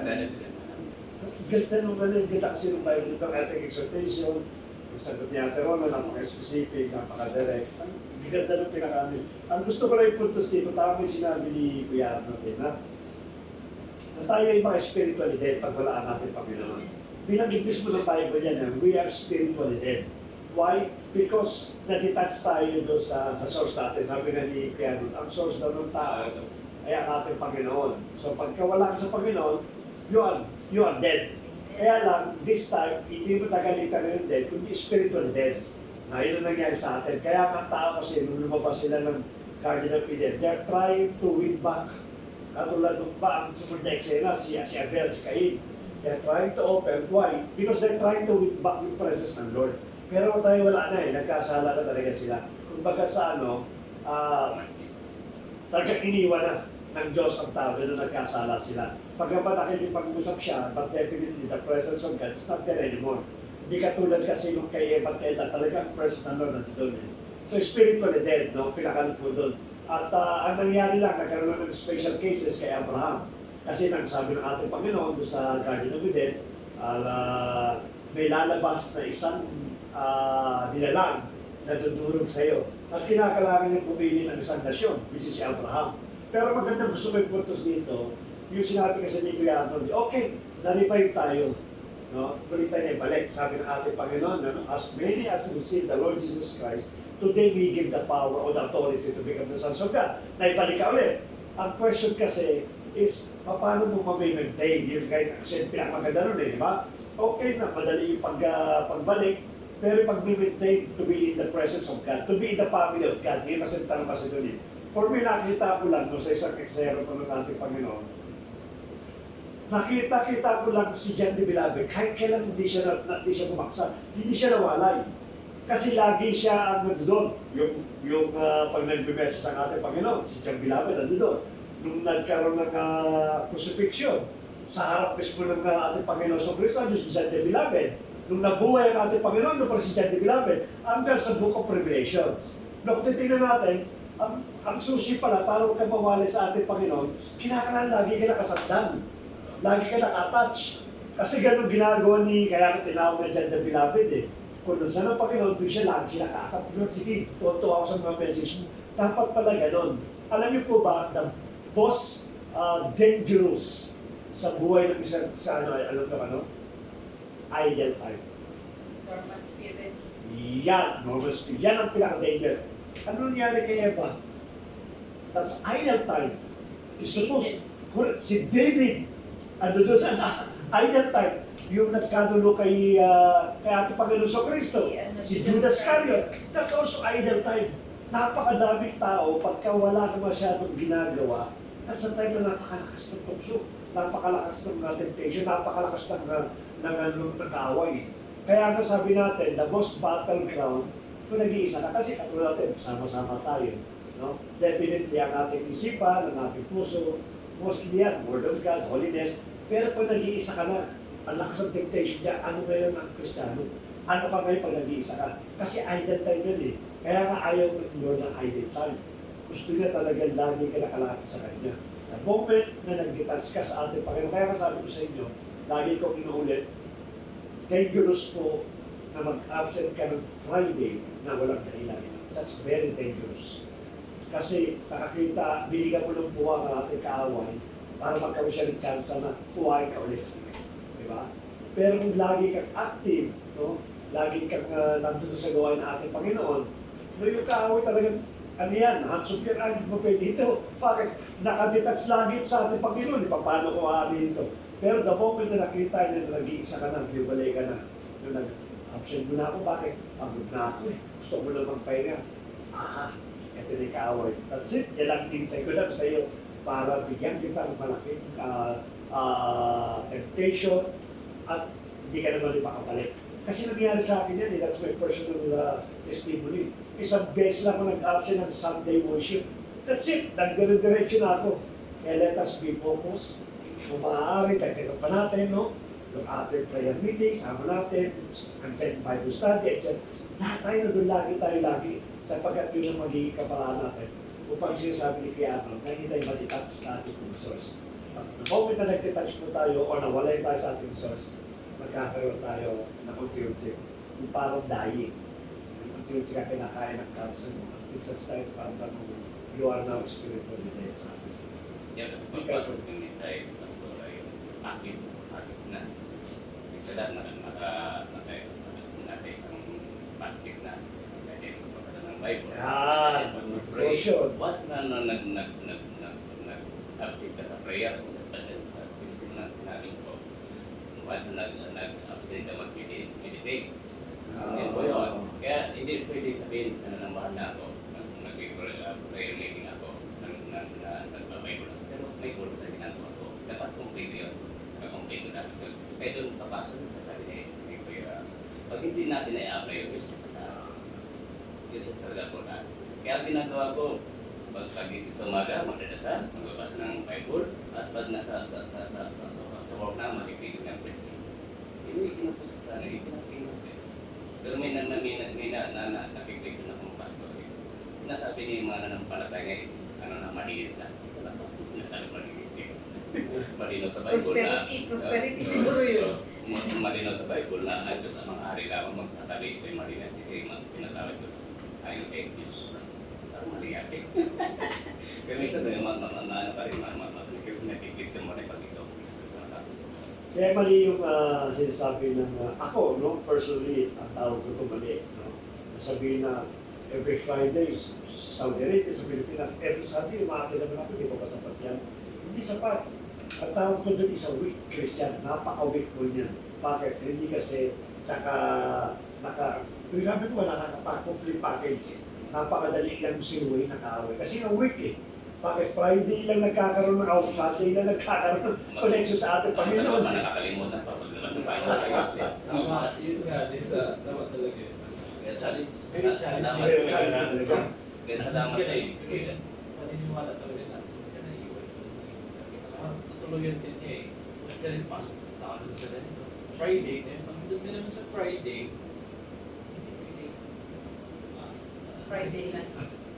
[SPEAKER 1] Ganda nung ganda kasi nung tayo dito ang ating exhortation. Yung sagot niya, Ate Ron, napaka-specific, napaka-direct. Ang ganda nung pinakamin. Ang gusto ko lang ipuntos dito, tama yung sinabi ni Kuya natin, na tayo ay mga spiritually dead pag walaan natin Panginoon. Bilang English mo ng Bible yan, we are spiritually dead. Why? Because na-detach tayo doon sa source natin. Sabi nga ni Kuya, ang source daw ng tao ay ang ating Panginoon. So pagka wala ka sa Panginoon, you are dead. Kaya lang, this time, hindi mo tagalita rin dead, kundi spiritually dead. Na yun ang nangyari sa atin. Kaya ang tao kasi, nung lumabas sila ng Garden of Eden, they're trying to win back. Katulad nung ba, ang sumunod na eksena, si Abel, si Cain. They're trying to open. Why? Because they're trying to win back yung presence ng Lord. Pero tayo wala na nagkasala na talaga sila. Kung baga sa talagang iniwan na ng Diyos ang tao na nagkasala sila. Pagkabatakit yung pag-usap siya, but definitely the presence of God is not there anymore. Hindi katulad kasi nung kay Eva Keda, talagang presence ng Lord natin doon. So spiritually dead, no? Pinakalan po doon. At ang nangyari lang, nagkaroon ng special cases kay Abraham. Kasi nagsabi ng ating Panginoon doon sa Garden of Eden, may lalabas na isang nilalang na dudurog sa iyo. At kinakailangan niya pumili ng isang nasyon, which is si Abraham. Pero magandang gusto ko yung puntos dito, yung sinabi kasi ni Kuya Anton, okay, na-revive tayo. No? Balik tayo na ibalik. Sabi ng ating Panginoon, as many as receive the Lord Jesus Christ, today we give the power or the authority to become the sons of God. Naibalik ka ulit. Ang question kasi is, paano mo ma-maintain? Yung kahit accent pinakamaganda nun di ba? Okay na, madali yung pagbalik, pero pag-maintain to be in the presence of God, to be in the family of God, hindi kasi tanong kasi doon For me, nakita ko lang no, sa isang eksero ko ng ating Panginoon, nakita ko lang si John de Villabe, kahit kailan hindi siya bumaksa, hindi siya nawalay. Kasi lagi siya ang nandoon. Yung pag nagbe-message sa ating Panginoon, si John Villabe nandoon. Nung nagkaroon ng crucifixion, sa harap mismo ng ating Panginoon sa Kristo, si John de Villabe. Nung nabuhay ang ating Panginoon, doon pa si John de Villabe, hanggang sa Book of Revelations. Kung titignan natin, ang susi pala, para huwag ka mawali sa ating Panginoon, kinakailangan lagi ka nakasakdan. Lagi ka naka-attach. Kasi ganun ginagawa kaya ka tinawag na John de Villabe eh. Kung doon sa ng Panginoon, doon siya lagi siya nakakapulot. Sige, tuwa ako sa mga message mo. Dapat pala ganun. Alam niyo po ba, the most dangerous sa buhay ng isang, idle time.
[SPEAKER 3] Dormant spirit.
[SPEAKER 1] Yan, normal spirit. Yan ang pinaka-danger. Ano nangyari kay Eva? That's idle time. Suppose, si David, ando doon sa idle time, yung nagkanulo kay ating Panginoon sa Kristo, si Judas Iscariot, that's also idle time. Napakadaming tao, pagka wala ka masyadong ginagawa, that's a time na napakalakas ng tukso, napakalakas ng temptation, napakalakas ng kaaway. Kaya nga sabi natin, the most battleground, kung nag-iisa ka, kasi katulad natin, sama-sama tayo. No? Definitely ang ating isipan, ang ating puso, mostly yan, Word of God, holiness, pero pag nag-iisa ka na, ang lakas ng temptation niya, ano ngayon ang Kristiyano? Ano ka ngayon pag nag-iisa ka? Kasi idle time yun eh. Kaya nga ayaw mo ng idle time. Gusto niya talagang lagi ka nakalapit sa Kanya. The moment na nag-detach ka sa ating Panginoon, kaya nga sabi ko sa inyo, lagi kong inuulit, dangerous po na mag-absent ka ng Friday na walang dahilan. That's very dangerous. Kasi nakakita, binigyan mo ng puwa ng ating kaaway para magkaroon siya ng chance na puwain ka ulit. Diba? Pero kung lagi kang active, no? Lagi kang nandun sa gawain ng ating Panginoon, no, yung kaaway talagang, ano yan, hands of your hand mo pwede ito. Bakit? Nakadetach lagi sa ating Panginoon, paano ko aamin ito? Pero the moment na nakita niya na nag-iisa ka na, hiwalay ka na, nung nag-absent mo na ako, bakit? Pagod na ako eh. Gusto mo na magpahinga. Ito na yung kaaway. That's it. Yan lang tintay ko lang sa iyo para bigyan kita ng malaking temptation at hindi ka naman makabalik. Kasi nangyari sa akin yan, that's my personal testimony. Isang beses lang ako nag-absent ng Sunday worship. That's it. Nag-diretso na ako. Kaya let us be focused. Kung maaari, dagdagan pa natin, no? Yung ating prayer meeting, sama natin, content Bible study, etc. Lahat tayo na doon lagi, sapagkat yun ang magiging kaparaan natin. Upang sinasabi ni Kuya Abram, na hindi tayo matitouch sa ating source. The moment na nag-detach mo tayo o nawalay tayo sa ating source, magkakaroon tayo ng unti-unti. Yung parang dying. Unti-unti ka kinakain ng cancer mo. It's a sign parang you are now spiritually dead sa atin.
[SPEAKER 4] Yeah, kasi pagpasok yung inside, pastor ay akis na. Isa lahat nasa isang basket na. Kaya ito pagkata ng Bible.
[SPEAKER 1] For sure.
[SPEAKER 4] Once na nag-absent ka sa prayer, sinilang sinabi ko, once na nag-absent ka mag-meditate, sundin ko yun. Kaya hindi pwede sabihin, nang bahala ako, nag-prayer meeting ako, nag-Bible. Pero may goal sa ginagawa ko. Dapat complete yun. Complete ko dapat yun. Kaya doon papasok sa sabi ni Kuya. Pag hindi natin na-apply yun, useless talaga po na. Kaya ginagawa ko, pag-isip sa umaga, magdadasal, magbabasa ng Bible, at pag nasa sa work na, makikinig ng preaching. Hindi kinapos ka sana, hindi kinapos. Pero may nakikita na kung pastor. Nasabi niya yung mga nanampalataya ngayon, malinis na. Wala pa, sinasabi malinis yun. Malinaw sa Bible na.
[SPEAKER 3] Prosperity siguro yun.
[SPEAKER 4] Malinaw sa Bible na ay sa mga hari lamang magsasabi ito yung malinis. Ito yung pinatawag ko. Ayon kay Jesus Christ. Parang mali ate. Kaya minsan na yung nakikita mo na pag ito.
[SPEAKER 1] Kaya mali yung sinasabi ng ako, no? Personally, ang tawag ko ito mali. No? Sabihin na every Friday sa Saudi Arabia, sa Pilipinas, every Sunday, umakit naman ako, di ba ba sapat yan? Hindi sapat. Ang tawag ko doon is a weak Christian. Napaka-weak po niyan. Bakit? Hindi kasi sabi ko, wala nakaka-complete package. napakadali lang sinuwi ng kaaway. Kasi ang week eh. Bakit Friday lang nagkakaroon ng away, Sunday lang nagkakaroon ng connection sa ating
[SPEAKER 4] Masarap
[SPEAKER 1] Panginoon.
[SPEAKER 4] pa nakakalimutan pa pag naman ng Panginoon.
[SPEAKER 2] Tama, yun nga, tama talaga yun.
[SPEAKER 4] Kaya sa
[SPEAKER 2] It's very challenging.
[SPEAKER 1] Very challenging talaga.
[SPEAKER 4] Kaya salamat sa iyo.
[SPEAKER 2] Paniniwala talaga natin. Kaya na iwan. Tutuluyan din niya eh. Kasi rin pasok. Tawag sa ganito. Friday, ngayon, pag doon ka naman sa Friday,
[SPEAKER 3] Friday lang.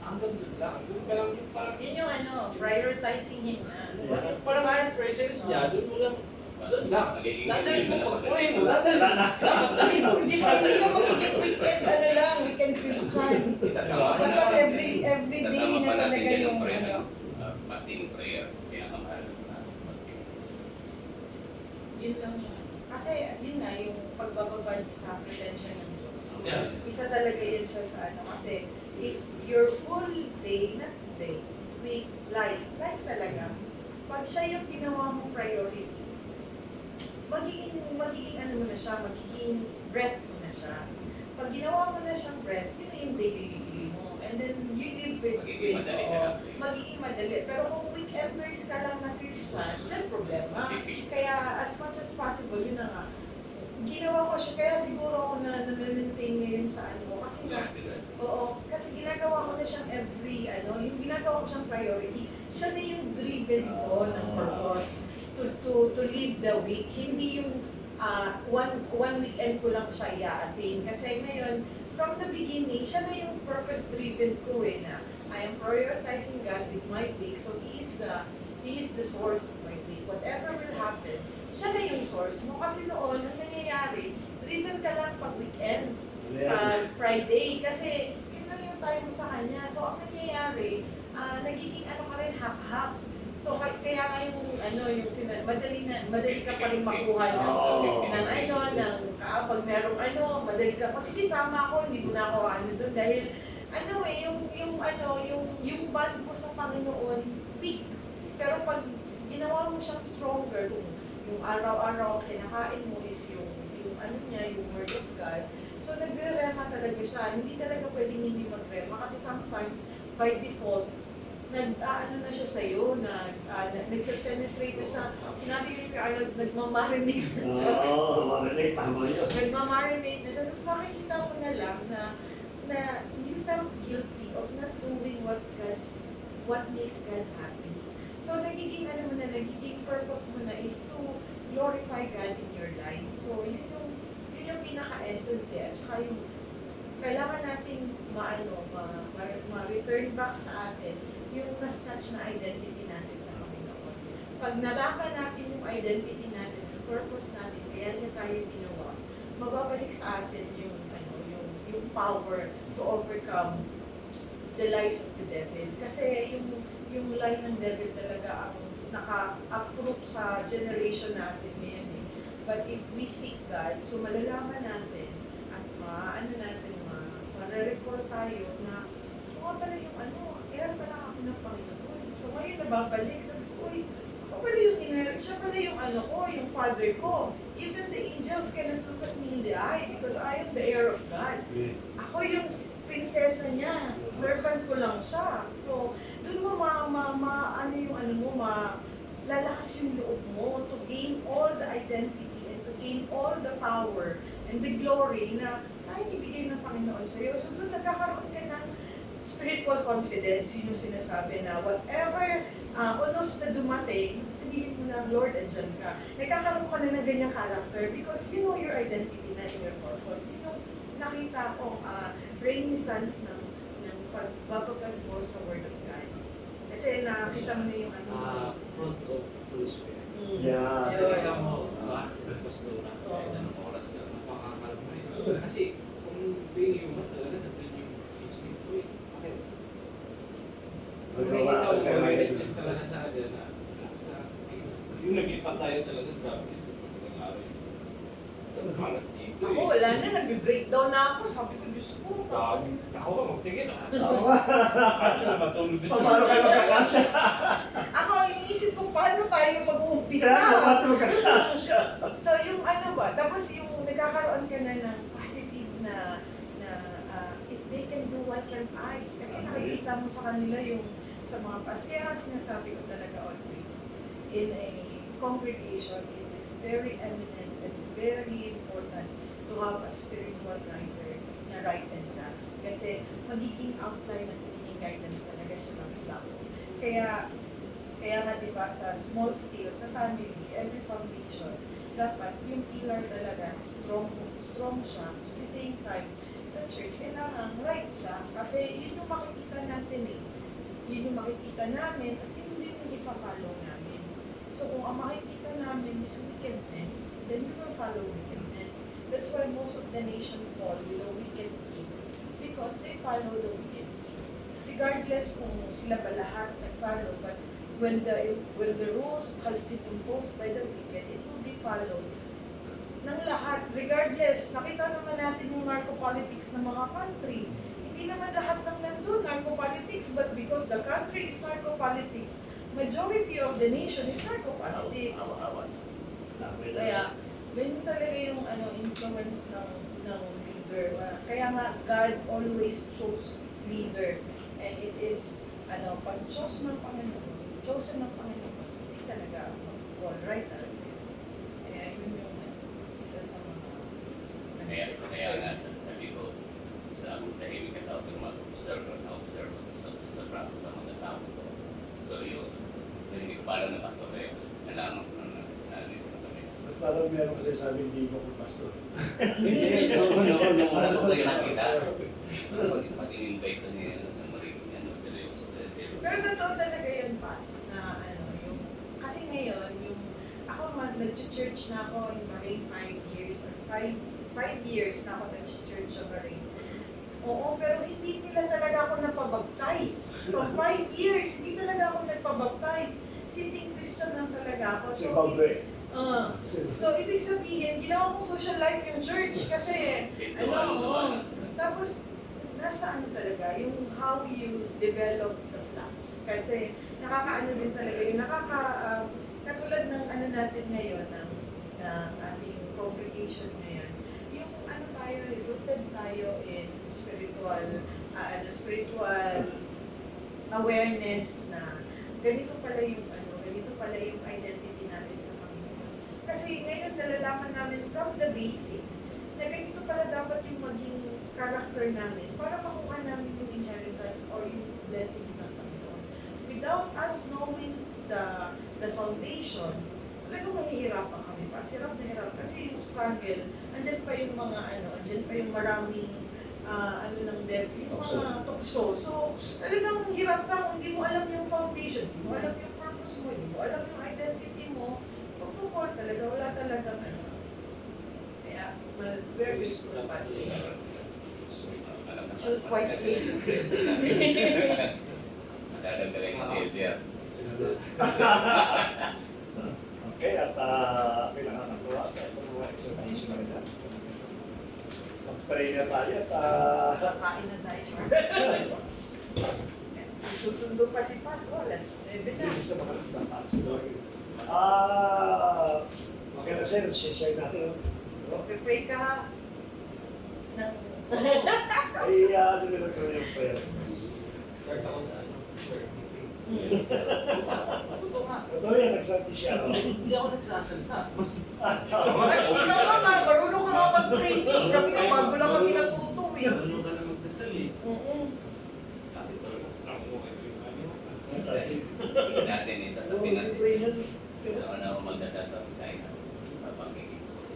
[SPEAKER 2] hanggang doon lang. Doon ka lang yung parang,
[SPEAKER 3] Yun yung ano, prioritizing him na.
[SPEAKER 1] Yeah.
[SPEAKER 2] parang yung presence niya, doon mo lang, doon lang.
[SPEAKER 4] Nagiging
[SPEAKER 2] Dadalhin mo,
[SPEAKER 4] na
[SPEAKER 2] pag
[SPEAKER 4] pag-
[SPEAKER 2] uwi mo, dadalhin mo. Dapat dalhin mo.
[SPEAKER 3] Hindi ka magiging weekend, ano lang, weekend Christian.
[SPEAKER 4] Isasama pa
[SPEAKER 3] Dapat
[SPEAKER 4] natin.
[SPEAKER 3] every day
[SPEAKER 4] Kasama
[SPEAKER 3] na
[SPEAKER 4] pa natin
[SPEAKER 3] talaga
[SPEAKER 4] yan
[SPEAKER 3] yung
[SPEAKER 4] ang prayer,
[SPEAKER 3] ano.
[SPEAKER 4] fasting prayer. Kaya kamahal sa fasting.
[SPEAKER 3] Yun lang yun. Kasi yun nga, yung pagbababad sa pretensyon ng Diyos.
[SPEAKER 2] Yeah.
[SPEAKER 3] Isa talaga yan siya sa ano. Kasi if your full day, not day, week, life talaga, pag siya yung ginawa mong priority, magiging ano mo na siya, magiging breath mo na siya. Pag ginawa mo na siyang breath, yun na yung daily mo. And then you live with
[SPEAKER 4] Magiging madali na lang sa'yo.
[SPEAKER 3] magiging madali. Pero kung weekenders ka lang na Christian, dyan problema.
[SPEAKER 4] Pipili.
[SPEAKER 3] Kaya as much as possible, yun na nga. Ginawa ko siya, kaya siguro ako na na-maintain ngayon sa ano. Kasi nga, oo, kasi ginagawa ko na siyang every, ano, yung ginagawa ko siyang priority, siya na yung driven ko ng purpose to live the week. Hindi yung one weekend ko lang siya i-attain. Kasi ngayon, from the beginning, siya na yung purpose-driven ko eh, na I am prioritizing God with my week. So He is the source of my week. Whatever will happen, siya na yung source mo. Kasi noon, ang nangyayari, driven ka lang pag weekend, Friday. Kasi yun lang yung time mo sa kanya. So ang nangyayari, nagiging ano ka rin, half-half. So kaya nga yung ano, madali ka pa rin makuha ng ano, pag merong ano, madali ka, sige sama ako, hindi mo na ako ano doon dahil ano eh, yung bond mo sa Panginoon, weak. Pero pag ginawa mo siyang stronger, yung araw-araw kinakain mo is yung ano niya, yung Word of God. So nagre-rema talaga siya. Hindi talaga pwedeng hindi mag-rema kasi sometimes by default ano na siya sa'yo, nag-penetrate na siya. Sinabi ko kay Arnold, nagmamarinate na siya.
[SPEAKER 1] Oo, marinate, tama yun.
[SPEAKER 3] Nagmamarinate na siya. Tapos makikita mo na lang na you felt guilty of not doing what makes God happy. So nagiging ano mo na, nagiging purpose mo na is to glorify God in your life. So yun yung pinaka-essence eh. At saka yung kailangan natin ma-return back sa atin yung na-snatch na identity natin sa Panginoon. Pag nalaman natin yung identity natin, yung purpose natin, kaya niya tayo ginawa, mababalik sa atin yung power to overcome the lies of the devil. Kasi yung lie ng devil talaga ang naka-approve sa generation natin ngayon eh. But if we seek God, so malalaman natin at ma-recall tayo na pala yung era pala ako ng Panginoon. So ngayon nababalik, sabi ko, uy, ako pala yung siya pala yung yung father ko. Even the angels cannot look at me in the eye because I am the heir of God. Ako yung prinsesa niya, servant ko lang siya. So, dun mo lalakas yung loob mo to gain all the identity and to gain all the power and the glory na kahit ibigay ng Panginoon sa'yo. So, dun nagkakaroon ka ng spiritual confidence, yun yung sinasabi na whatever unos na dumating, sabihin mo na, Lord, andyan ka. Nagkakaroon ka na ng ganyang character because you know your identity na your purpose. Yun yung nakita kong renaissance ng pagbabagad mo sa Word of God. Kasi nakita mo na yung
[SPEAKER 2] fruit of Holy Spirit.
[SPEAKER 1] Yeah.
[SPEAKER 2] Kasi talaga mo, pastora,
[SPEAKER 3] Oo.
[SPEAKER 2] kahit anong oras ka, napakakalma yun. Kasi kung being human talaga, nandun yung instinct ko eh. Bakit? Kung nakita ko, may talaga sa akin na yung nag-ipat tayo talaga, grabe ito, pag araw yun. Ang kalat dito
[SPEAKER 3] Ako,
[SPEAKER 2] eh.
[SPEAKER 3] wala na, nag-breakdown na ako. Sabi ko, Diyos ko,
[SPEAKER 2] Ako ba, magtigil ah.
[SPEAKER 1] Tama.
[SPEAKER 2] Kasi na matulog dito.
[SPEAKER 1] Paano kayo magkakasya?
[SPEAKER 3] Ako, iniisip ko, paano tayo mag-uumpisa?
[SPEAKER 1] Kaya paano magkakasya?
[SPEAKER 3] So, yung ano ba, tapos yung nagkakaroon ka na ng positive na if they can do, why can't I? Kasi nakikita mo sa kanila yung sa mga past. Kaya nga sinasabi ko talaga always, in a congregation, it is very eminent and very important to have a spiritual guider na right and just. Kasi magiging outline at magiging guidance talaga siya ng flux. Kaya nga diba sa small scale, sa family, every foundation, dapat yung pillar talaga, strong siya. At the same time, sa church, kailangan right siya. Kasi yun yung makikita natin eh. Yun yung makikita namin at yun din yung ipa-follow namin. So kung ang makikita namin is wickedness, then we will follow wickedness. That's why most of the nation fall with a wicked king. Because they follow the wicked king. Regardless kung sila ba lahat nag-follow, but when the rules has been imposed by the wicked, it will be followed ng lahat. Regardless, nakita naman natin yung narco-politics ng mga country. Hindi naman lahat ng nandun narco-politics, but because the country is narco-politics, majority of the nation is narco-politics. Kaya, ganun talaga yung influence ng leader. Kaya nga, God always chose leader. And it is, pag chose ng Panginoon, chosen ng Panginoon, hindi talaga mag-fall right out there. Kaya yun yung isa sa mga
[SPEAKER 4] Kaya nga sabi ko, sa tahimik at ako mag-observe sa mga kasama ko. So yun, hindi ko parang na pastor eh, nalaman ko na sinabi ko na kami.
[SPEAKER 1] At parang meron kasi sabi hindi mo kung pastor.
[SPEAKER 4] Hindi, ano ko yung nakita. Pag in-invite ko niya, seryoso.
[SPEAKER 3] Pero totoo talaga yun, Pas, na yung, kasi ngayon, ako nag-church na ako in Bahrain 5 years, or 5 years na ako nag-church sa Bahrain. Oo, pero hindi nila talaga ako napabaptize. From 5 years, hindi talaga ako nagpabaptize. Sitting Christian lang talaga ako.
[SPEAKER 1] Zimbabwe.
[SPEAKER 3] So, ibig sabihin, ginawa kong social life yung church kasi, tapos, nasa talaga, yung how you develop the flux. Kasi, nakakaano din talaga, yung katulad ng natin ngayon, ng ating congregation ngayon, yung tayo, rooted tayo in spiritual awareness na ganito pala yung identity natin sa Panginoon. Kasi ngayon nalalaman namin from the basic na ganito pala dapat yung maging character namin para makuha namin yung inheritance or yung blessings ng Panginoon. Without us knowing the foundation, talagang mahihirapan kami pa. Hirap na hirap. Kasi yung struggle, andyan pa yung mga andyan pa yung maraming ng devil, yung mga tukso. So, talagang hirap ka kung hindi mo alam yung foundation, hindi mo alam yung purpose mo, hindi mo alam yung identity mo, pag-fall talaga, wala talagang Kaya, well, very good to pass it. Choose wisely.
[SPEAKER 4] Madadagaling yung idea.
[SPEAKER 1] Okay, at pinakakatuwa sa itong mga exhortation na rin. Mag-pray na tayo at
[SPEAKER 3] Kakain na tayo. Susundo pa si Pas, oras.
[SPEAKER 1] hindi sa mga nagtataan. Okay na sir, share natin.
[SPEAKER 3] Pray ka ng...
[SPEAKER 1] Ay, nila ko yung prayer.
[SPEAKER 2] Start ako sa
[SPEAKER 3] Totoo nga.
[SPEAKER 1] Totoo yan, nagsanti siya.
[SPEAKER 2] Hindi ako nagsasalita.
[SPEAKER 3] Ikaw nga, marunong ka nga mag-pray eh. Kami nga, bago lang kami natuto eh.
[SPEAKER 2] Ano ka na magdasal eh.
[SPEAKER 3] Oo.
[SPEAKER 2] Dati talaga, ako ay
[SPEAKER 4] Natin isa sa Pinas. Ano ako magdasal sa kain na papangiging ko.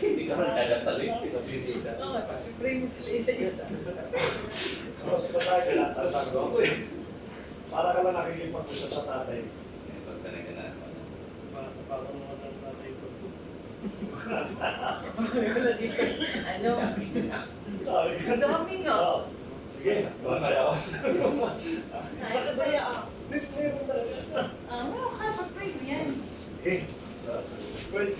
[SPEAKER 4] Hindi ka man dadasal eh.
[SPEAKER 3] Oo, pray mo sila isa-isa.
[SPEAKER 1] Tapos pa tayo, lahat para ka lang nakikipag-usap sa tatay.
[SPEAKER 4] Pag sanay ka na.
[SPEAKER 5] Parang mga tatay ko.
[SPEAKER 3] Wala dito. Ano?
[SPEAKER 1] Sabi ka.
[SPEAKER 3] Ang dami nga.
[SPEAKER 1] Oo. Sige, gawa tayo.
[SPEAKER 3] Ay, kasaya ah.
[SPEAKER 1] Meron talaga.
[SPEAKER 3] Meron ka, pag-pray mo yan.
[SPEAKER 1] Okay. Well,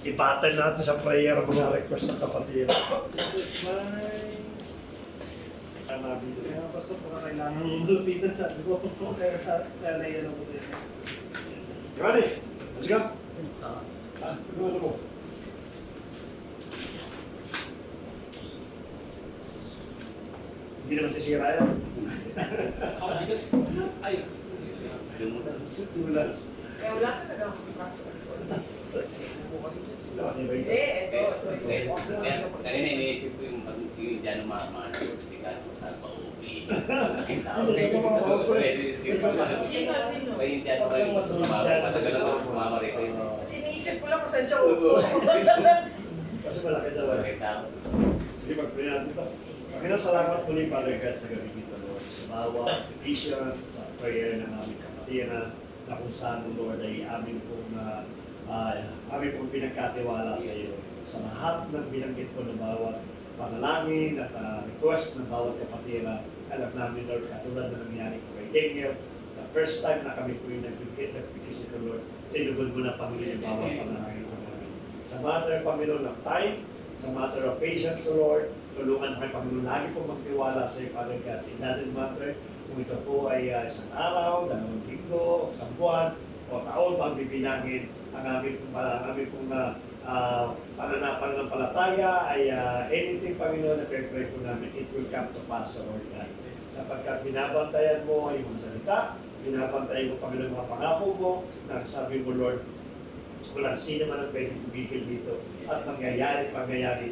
[SPEAKER 1] ibatan natin sa prayer mga request ng kapatid.
[SPEAKER 5] Kaya pastor, baka kailangan malupitan sa ko. Kaya naiyan ako sa inyo.
[SPEAKER 1] Ready? Let's go. Ano mo? Hindi naman sisira yan.
[SPEAKER 2] Ako, bigat. Ay.
[SPEAKER 1] Nasa sutulas.
[SPEAKER 3] Kaya wala ka na daw kaso.
[SPEAKER 1] Nakatibay
[SPEAKER 3] Ito.
[SPEAKER 4] Kanina iniisip ko yung dyan mga tigaan ko sa pauwi. Laking tao.
[SPEAKER 1] Hindi, sa mga pauwi.
[SPEAKER 3] Sino?
[SPEAKER 4] May dyan ko yung matagal ako sumama rito.
[SPEAKER 3] Kasi iniisip ko lang kung saan siya upo.
[SPEAKER 1] Kasi malaki daw.
[SPEAKER 4] Laking tao.
[SPEAKER 1] Hindi, mag-pray natin ito. Panginoon, salamat muli, Father God, sa gabi nito, Lord. Sa bawat petition, sa prayer ng aming kapatiran, na kung saan, Lord, ay amin pong pinagkatiwala sa iyo. Sa lahat ng binanggit ko ng bawat panalangin at request ng bawat kapatiran, alam namin, Lord, katulad na nangyari ko kay Daniel, the first time na kami po yung nagpikis ko, Lord, tinugod mo na, Panginoon, yung bawat panalangin ko namin. Sa matter, Panginoon, ng time, sa matter of patience, Lord, tulungan kami, Panginoon, lagi po magtiwala sa iyo, Father God. It doesn't matter kung ito po ay isang araw, 2 linggo, isang buwan, o taon, pagbibilangin ang aming pong pananampalataya ay anything, Panginoon, na pray po namin, it will come to pass, Lord God. Sapagkat binabantayan mo ay mga salita, binabantayan mo, Panginoon, mga pangako mo, nagsabi mo, Lord, walang sino man ang pwedeng tumigil dito at mangyayari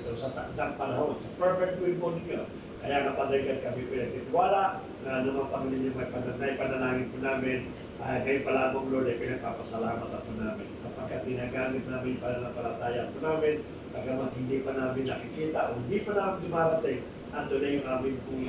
[SPEAKER 1] ito sa takdang panahon, sa perfect will po ninyo. Kaya nga, Father God, kami pinagtitiwala na naman, Panginoon, yung may panalangin po namin. Ngayon pa lamang, Lord, ay pinagpapasalamat po namin sapagkat ginagamit namin yung pananampalataya po namin, bagamat hindi pa namin nakikita o hindi pa namin dumarating, ando na yung aming pong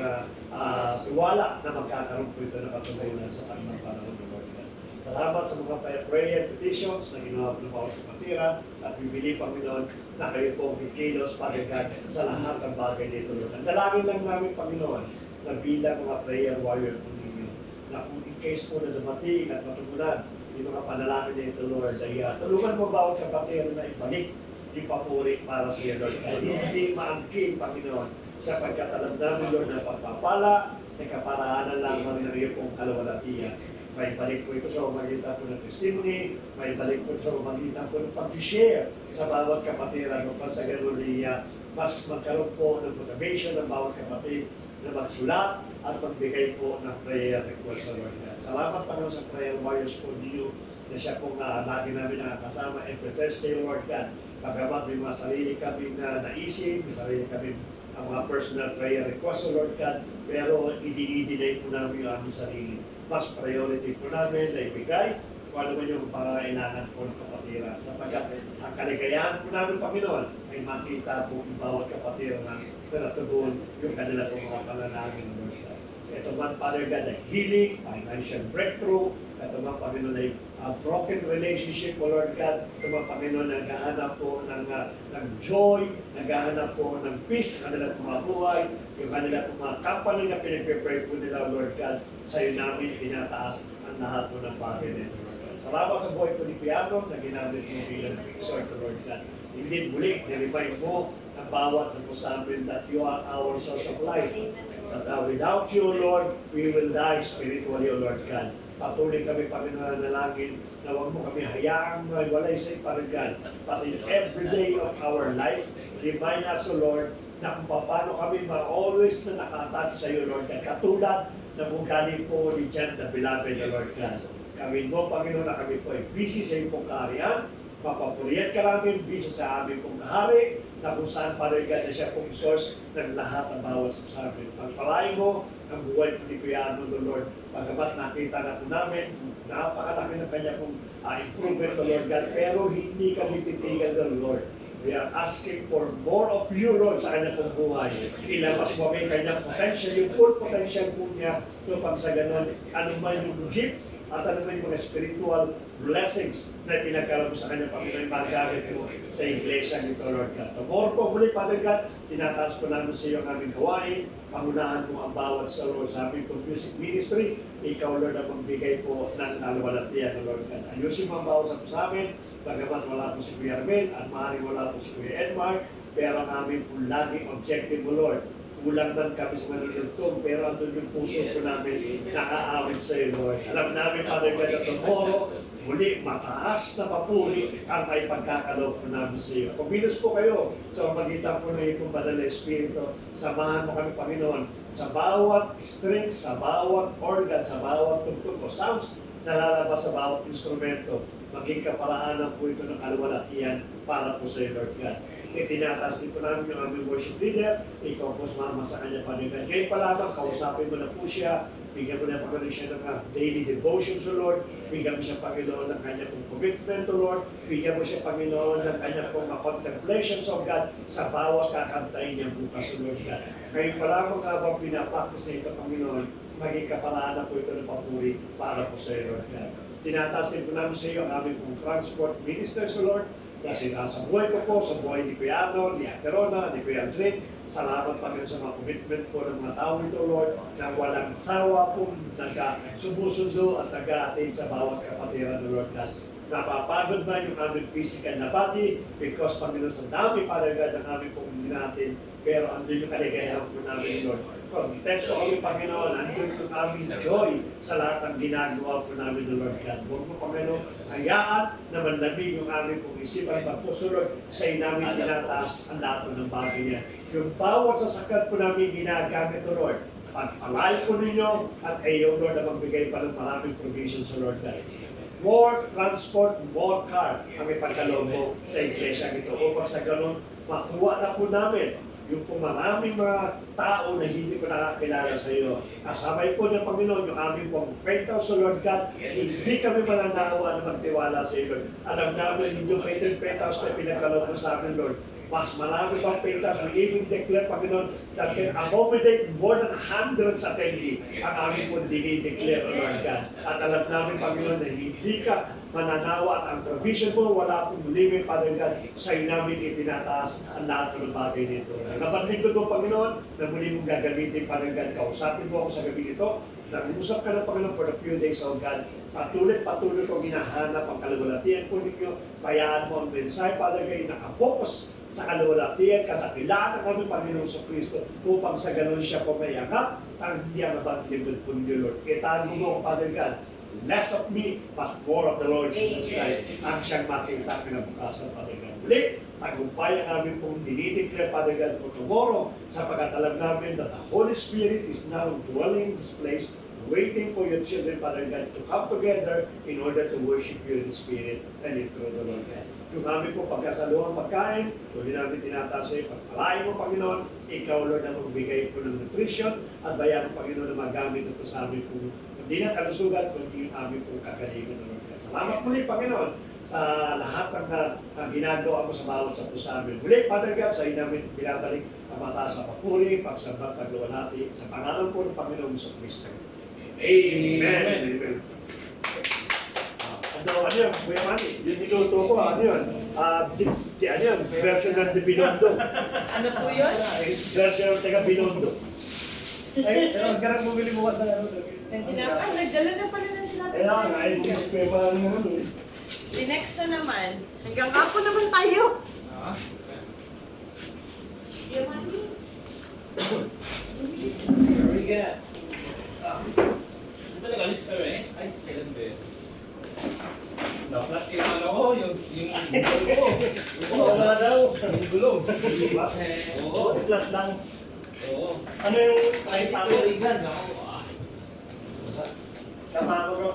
[SPEAKER 1] tiwala na magkakaroon po ito na katuloyan sa takdang panahon ng Lord God. Salamat sa mga prayer petitions na ginawa po ng bawat kapatiran at we believe, Panginoon, na kayo pong kikilos, Father God, sa lahat ng bagay dito, Lord. Ang dalangin lang namin, Panginoon, na bilang mga prayer warrior po ninyo, na kung in case po na dumating at matugunan yung mga panalangin nito, Lord, ay tulungan mo bawat kapatiran na ibalik yung papuri para sa iyo, Lord. At hindi maangkin, Panginoon, sapagkat alam namin, Lord, na pagpapala, ay kaparaanan lamang ng iyo pong kalawalatian. May balik po ito sa umagitan po ng testimony, may balik po sa umagitan po ng pag-share sa bawat kapatiran upang sa ganun mas magkaroon po ng motivation ng bawat kapatid na magsulat at magbigay po ng prayer request sa Lord God. Salamat, Panginoon, sa prayer warriors po niyo na siya pong lagi namin nakakasama every Thursday, Lord God. Pagamat may mga sarili kami na naisip, may sarili kami ang mga personal prayer request, Lord God, pero i-deny po namin yung aming sarili. Mas priority po namin na ibigay kung ano man yung pangangailangan po ng kapatiran. Sapagkat ang kaligayahan po namin, Panginoon, ay makita po yung bawat kapatiran na natugon yung kanila po mga panalangin, Lord God. Ito man, Father God, ay healing, financial breakthrough. Ito man, Panginoon, ay broken relationship, O Lord God. Ito man, Panginoon, naghahanap po ng joy, naghahanap po ng peace sa kanilang mga buhay, yung kanilang mga company na pinag-pray po nila, Lord God. Sa iyo namin pinataas ang lahat po ng bagay nito, Lord God. Salamat sa buhay po ni Piano na ginamit mo bilang exhort, Lord God. Hindi muli, niremind mo ang bawat sa amin that you are our source of life. That without you, Lord, we will die spiritually, O Lord God. Patuloy kami, Panginoon, nalangin na huwag mo kami hayaang walay sa iparagal. But in every day of our life, remind us, O Lord, na kung paano kami always na nakatag sa iyo, Lord God. Katulad na ugali po ni John the Beloved, O Lord God. Kami mo, Panginoon, na kami po ay busy sa iyong pong kaharian. Papapuriat ka namin, busy sa aming pong kahari, na kung saan, Father God, na siya pong source ng lahat ng bawat sa amin. Pagpalain mo ang buhay po ni Kuya Arnold, Lord. Pagkabat nakita na po namin, napakalaki ng kanya pong improvement, Lord God, pero hindi kami titigan, Lord. We are asking for more of you, Lord, sa kanyang pong buhay. Ilabas mo kami kanyang potential, yung full potential po niya, so pag sa ganun, ano man yung gifts at ano man yung mga spiritual blessings na pinagkaroon sa kanyang Panginoon, magamit mo sa iglesia nito, Lord God. Tomorrow po muli, Father God, tinataas po namin sa iyo ang aming gawain, pangunahan mo ang bawat sa Lord sa aming music ministry, ikaw, Lord, ang magbigay po ng alwalatian, Lord God. Ayusin mo ang bawat sa amin, bagamat wala po si Kuya Armel at maaaring wala po si Kuya Edmar, pero ang aming po laging objective mo, Lord, kung kulang man kami sa manunugtong, pero andun yung puso po namin nakaawit sa iyo, Lord. Alam namin, Father God, na tomorrow, muli, mataas na papuri ang may pagkakaloob po namin sa iyo. Kumilos po kayo sa magitan po ng itong banal na Espiritu. Samahan mo kami, Panginoon, sa bawat string, sa bawat organ, sa bawat tugtog o sounds na lalabas sa bawat instrumento. Maging kaparaanan po ito ng kaluwalhatian para po sa iyo, Lord God. Itinataas din po namin yung aming worship leader. Ikaw po sumama sa kanya, Panginoon. Ngayon pa lamang, kausapin mo na po siya. Bigyan mo na, Panginoon, siya ng daily devotions, O Lord. Bigyan mo siya, Panginoon, ng kanya pong commitment, O Lord. Bigyan mo siya, Panginoon, ng kanya pong contemplations, O God, sa bawat kakantayin niya bukas, O Lord God. Ngayon pa lamang, habang pinapractice na ito, Panginoon, maging kaparaanan po ito ng papuri para po sa iyo, Lord God. Tinataas din po namin sa iyo ang aming pong transport ministers, O Lord. Kasi sa buhay ko po, sa buhay ni Kuya Ano, ni Ate Rona, ni Kuya Andrin, salamat Panginoon sa mga commitment po ng mga tao nito, Lord, na walang sawa po sumusundo at nag-a-attain sa bawat kapatiran ng Lord God. Napapagod na yung aming physical na body because Panginoon sa dami, Father God, ang aming pong natin, pero andun yung kaligayahan po namin, Lord. Content po kami, Panginoon, andun yung aming joy sa lahat ng ginagawa po namin ng Lord God. Huwag mo, Panginoon, hayaan na manlamig yung aming pong isipan at puso, Lord, sa namin tinataas ang lahat ng bagay niya. Yung bawat sasakyan po namin ginagamit, Lord, pagpalay po ninyo at ayaw, Lord, na magbigay pa ng maraming provisions sa Lord God. More transport, more car ang ipagkaloob mo sa iglesia ito upang sa ganun makuha na po namin yung kung maraming mga tao na hindi ko nakakilala sa iyo. Kasamay po ng Panginoon yung aming pong kwenta sa Lord God, hindi kami mananawa na magtiwala sa iyo, Lord. Alam namin hindi yung kwenta na pinagkaloob mo sa amin, Lord. Mas marami pang pentas, we even declare, Panginoon, that can accommodate more than hundreds attendee ang aming pong dinideclare, Lord God. At alam namin, Panginoon, na hindi ka mananawa at ang provision mo, wala pong limit, Father God, sa namin itinataas ang lahat ng bagay nito. Nabandig ko ito, Panginoon, na muli mong gagamitin, Father God, kausapin mo ako sa gabi nito, nag-usap ka ng Panginoon for a few days, oh God. Patuloy ko hinahanap ang kaluwalhatian po ninyo. Bayaan mo ang mensahe, Father God, nakapokus sa kaluwalhatian, kadakilaan ng aming Panginoon sa Kristo upang sa ganun siya po may angat ang hindi ang nabatlibod po ninyo, Lord. Itago mo, Father God, less of me, but more of the Lord Jesus Christ ang siyang makita kinabukasan, Father God. Muli, tagumpay ang aming pong dinideclare, Father God, for tomorrow, sapagkat alam namin that the Holy Spirit is now dwelling in this place, waiting for your children, Father God, to come together in order to worship you in the Spirit and in truth, Lord God. Yung aming po pagkasaluhang pagkain, tuloy namin tinataas sa iyo, pagpalain mo, Panginoon, ikaw, Lord, na magbigay po ng nutrition, at bayan mo, Panginoon, na magamit ito sa aming po, hindi na kalusugan, kundi aming po kagalingan, Lord God. Salamat muli, Panginoon, sa lahat ng ginagawa mo sa bawat sa puso amin. Muli, Father God, sa iyo namin binabalik ang mataas sa papuri, pagsabat, pagluwalhati, sa pangalan po ng Panginoon sa Kristo. Amen. Amen. Ano yun, Kuya Manny? Yung niluto ko, ano yun? Ano yun? Version ng de Binondo.
[SPEAKER 3] Ano po yun?
[SPEAKER 1] Version ng taga Binondo.
[SPEAKER 5] Ay, pero garang bumili mo ka ng ano.
[SPEAKER 3] Nagdala na pala ng tinapay.
[SPEAKER 1] Kaya nga, ay Kuya Manny mo ito.
[SPEAKER 3] The next na naman, hanggang hapon naman tayo. Kuya Manny.
[SPEAKER 2] Very good. Ito nag-alis ka eh. Ay, kailan ba yun? Dapat kailangan ko yung gulong ko.
[SPEAKER 5] Wala daw.
[SPEAKER 2] Yung gulong. Oo.
[SPEAKER 5] Flat lang.
[SPEAKER 2] Oo.
[SPEAKER 5] Ano yung
[SPEAKER 2] Ay,
[SPEAKER 5] size
[SPEAKER 2] si
[SPEAKER 5] sa
[SPEAKER 2] Kuya
[SPEAKER 5] akin?
[SPEAKER 2] Regan, ako.
[SPEAKER 5] Tama ako, bro.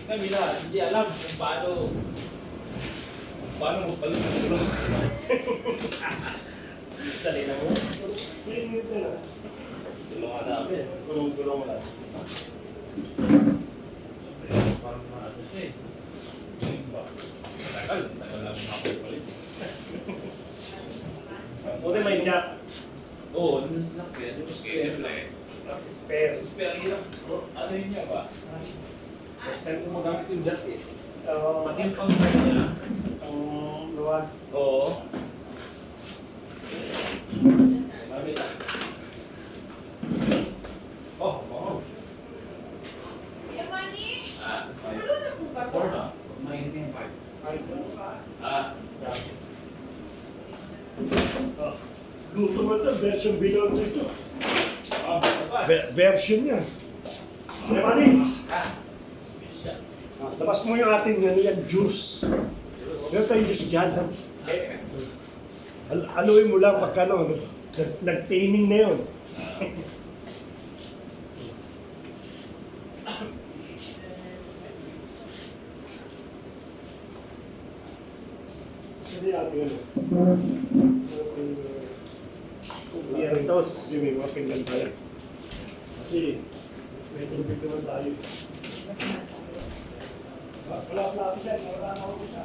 [SPEAKER 2] Kami na, hindi alam kung paano mo pala yung gulong.
[SPEAKER 5] Dali na mo.
[SPEAKER 2] Tulungan namin.
[SPEAKER 5] Gulong-gulong lang.
[SPEAKER 2] Parang ano siya eh. Yung ba? Tagal lang ako ulit.
[SPEAKER 5] Buti may jack.
[SPEAKER 2] Oo, ano sa sakyan? Yung spare lang.
[SPEAKER 5] Tapos spare.
[SPEAKER 2] Spare hirap. Ano yun niya ba? First time ko magamit yung jack eh. Pati yung pang-drive niya.
[SPEAKER 5] Ang luwag.
[SPEAKER 2] Oo. Gamit ah. Oh, wow.
[SPEAKER 3] Kuya Manny,
[SPEAKER 4] Ah,
[SPEAKER 3] tulo na po ba?
[SPEAKER 2] Four na. May 5.
[SPEAKER 4] ah,
[SPEAKER 1] Luto mo ito, version Binondo ito.
[SPEAKER 2] Labas.
[SPEAKER 1] Version niya. Ano mani?
[SPEAKER 2] Ah. Siya.
[SPEAKER 1] Labas mo yung ating yan, juice. Meron tayong juice dyan. Haluin mo lang pagkano, nag-taining na yun. Sige ating ano. Yan, tapos may mga pinggan tayo. Kasi may tubig naman tayo. Wala natin yan, wala na ako gusto.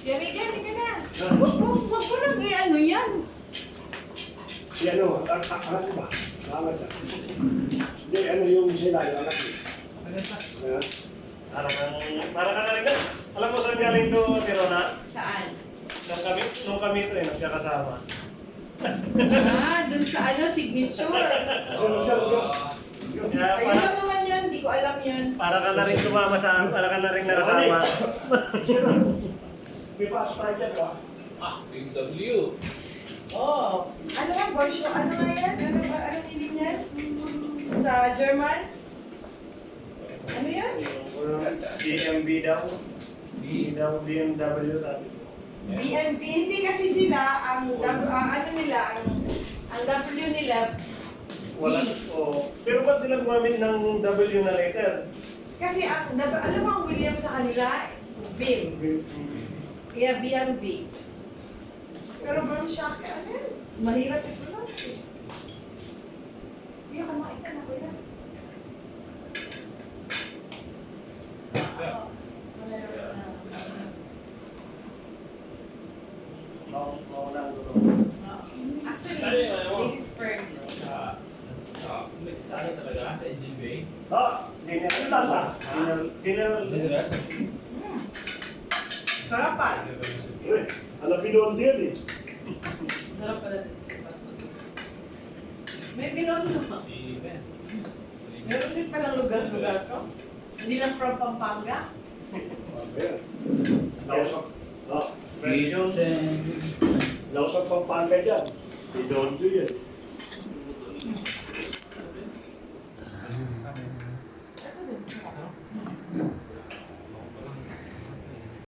[SPEAKER 3] Yari ka na. Wag mo lang ano yan.
[SPEAKER 1] Yan o, anak ba? Anak ba? Hindi, ano yung sila, yung anak mo. Ayan.
[SPEAKER 5] Parang ka na rin. Alam mo saan galing to, Tirona?
[SPEAKER 3] Saan?
[SPEAKER 5] Nung kami ito eh, nagkakasama.
[SPEAKER 3] Dun sa signature.
[SPEAKER 5] Kaya
[SPEAKER 3] Ayun lang naman yun, di ko alam yun.
[SPEAKER 5] para ka na rin sumama sa para ka na rin nakasama.
[SPEAKER 1] May pasok tayo dyan, ba?
[SPEAKER 2] Ah, BMW.
[SPEAKER 3] Oh, ano nga version? Ano nga yan? Anong ibig niyan? Sa German? Ano yan?
[SPEAKER 5] DMV daw. BMW sabi ko.
[SPEAKER 3] BNP. Hindi kasi sila, ang ano nila, ang W nila,
[SPEAKER 5] Wala.
[SPEAKER 3] B.
[SPEAKER 5] Oh. Pero ba't sila gumamit ng W na letter?
[SPEAKER 3] Kasi alam mo ang William sa kanila, Vim. Kaya BMV. Pero bro, shock ka, ano yan? Mahirap ito lang. Hindi ka makita na kuya.
[SPEAKER 5] Mawala ang gulo.
[SPEAKER 3] Actually, ladies first.
[SPEAKER 2] Sa ano talaga? Sa Engine Bay?
[SPEAKER 1] Ano lasa?
[SPEAKER 2] General?
[SPEAKER 3] Sarapan.
[SPEAKER 1] Alam pinol din eh.
[SPEAKER 3] Sarap pala dito sa passport. May binondo.
[SPEAKER 2] Amen.
[SPEAKER 3] Meron din palang lugar-lugar to. Hindi lang from Pampanga.
[SPEAKER 1] Ayan. Lausap.
[SPEAKER 5] Version.
[SPEAKER 1] Lausap Pampanga dyan. Pinondo yan.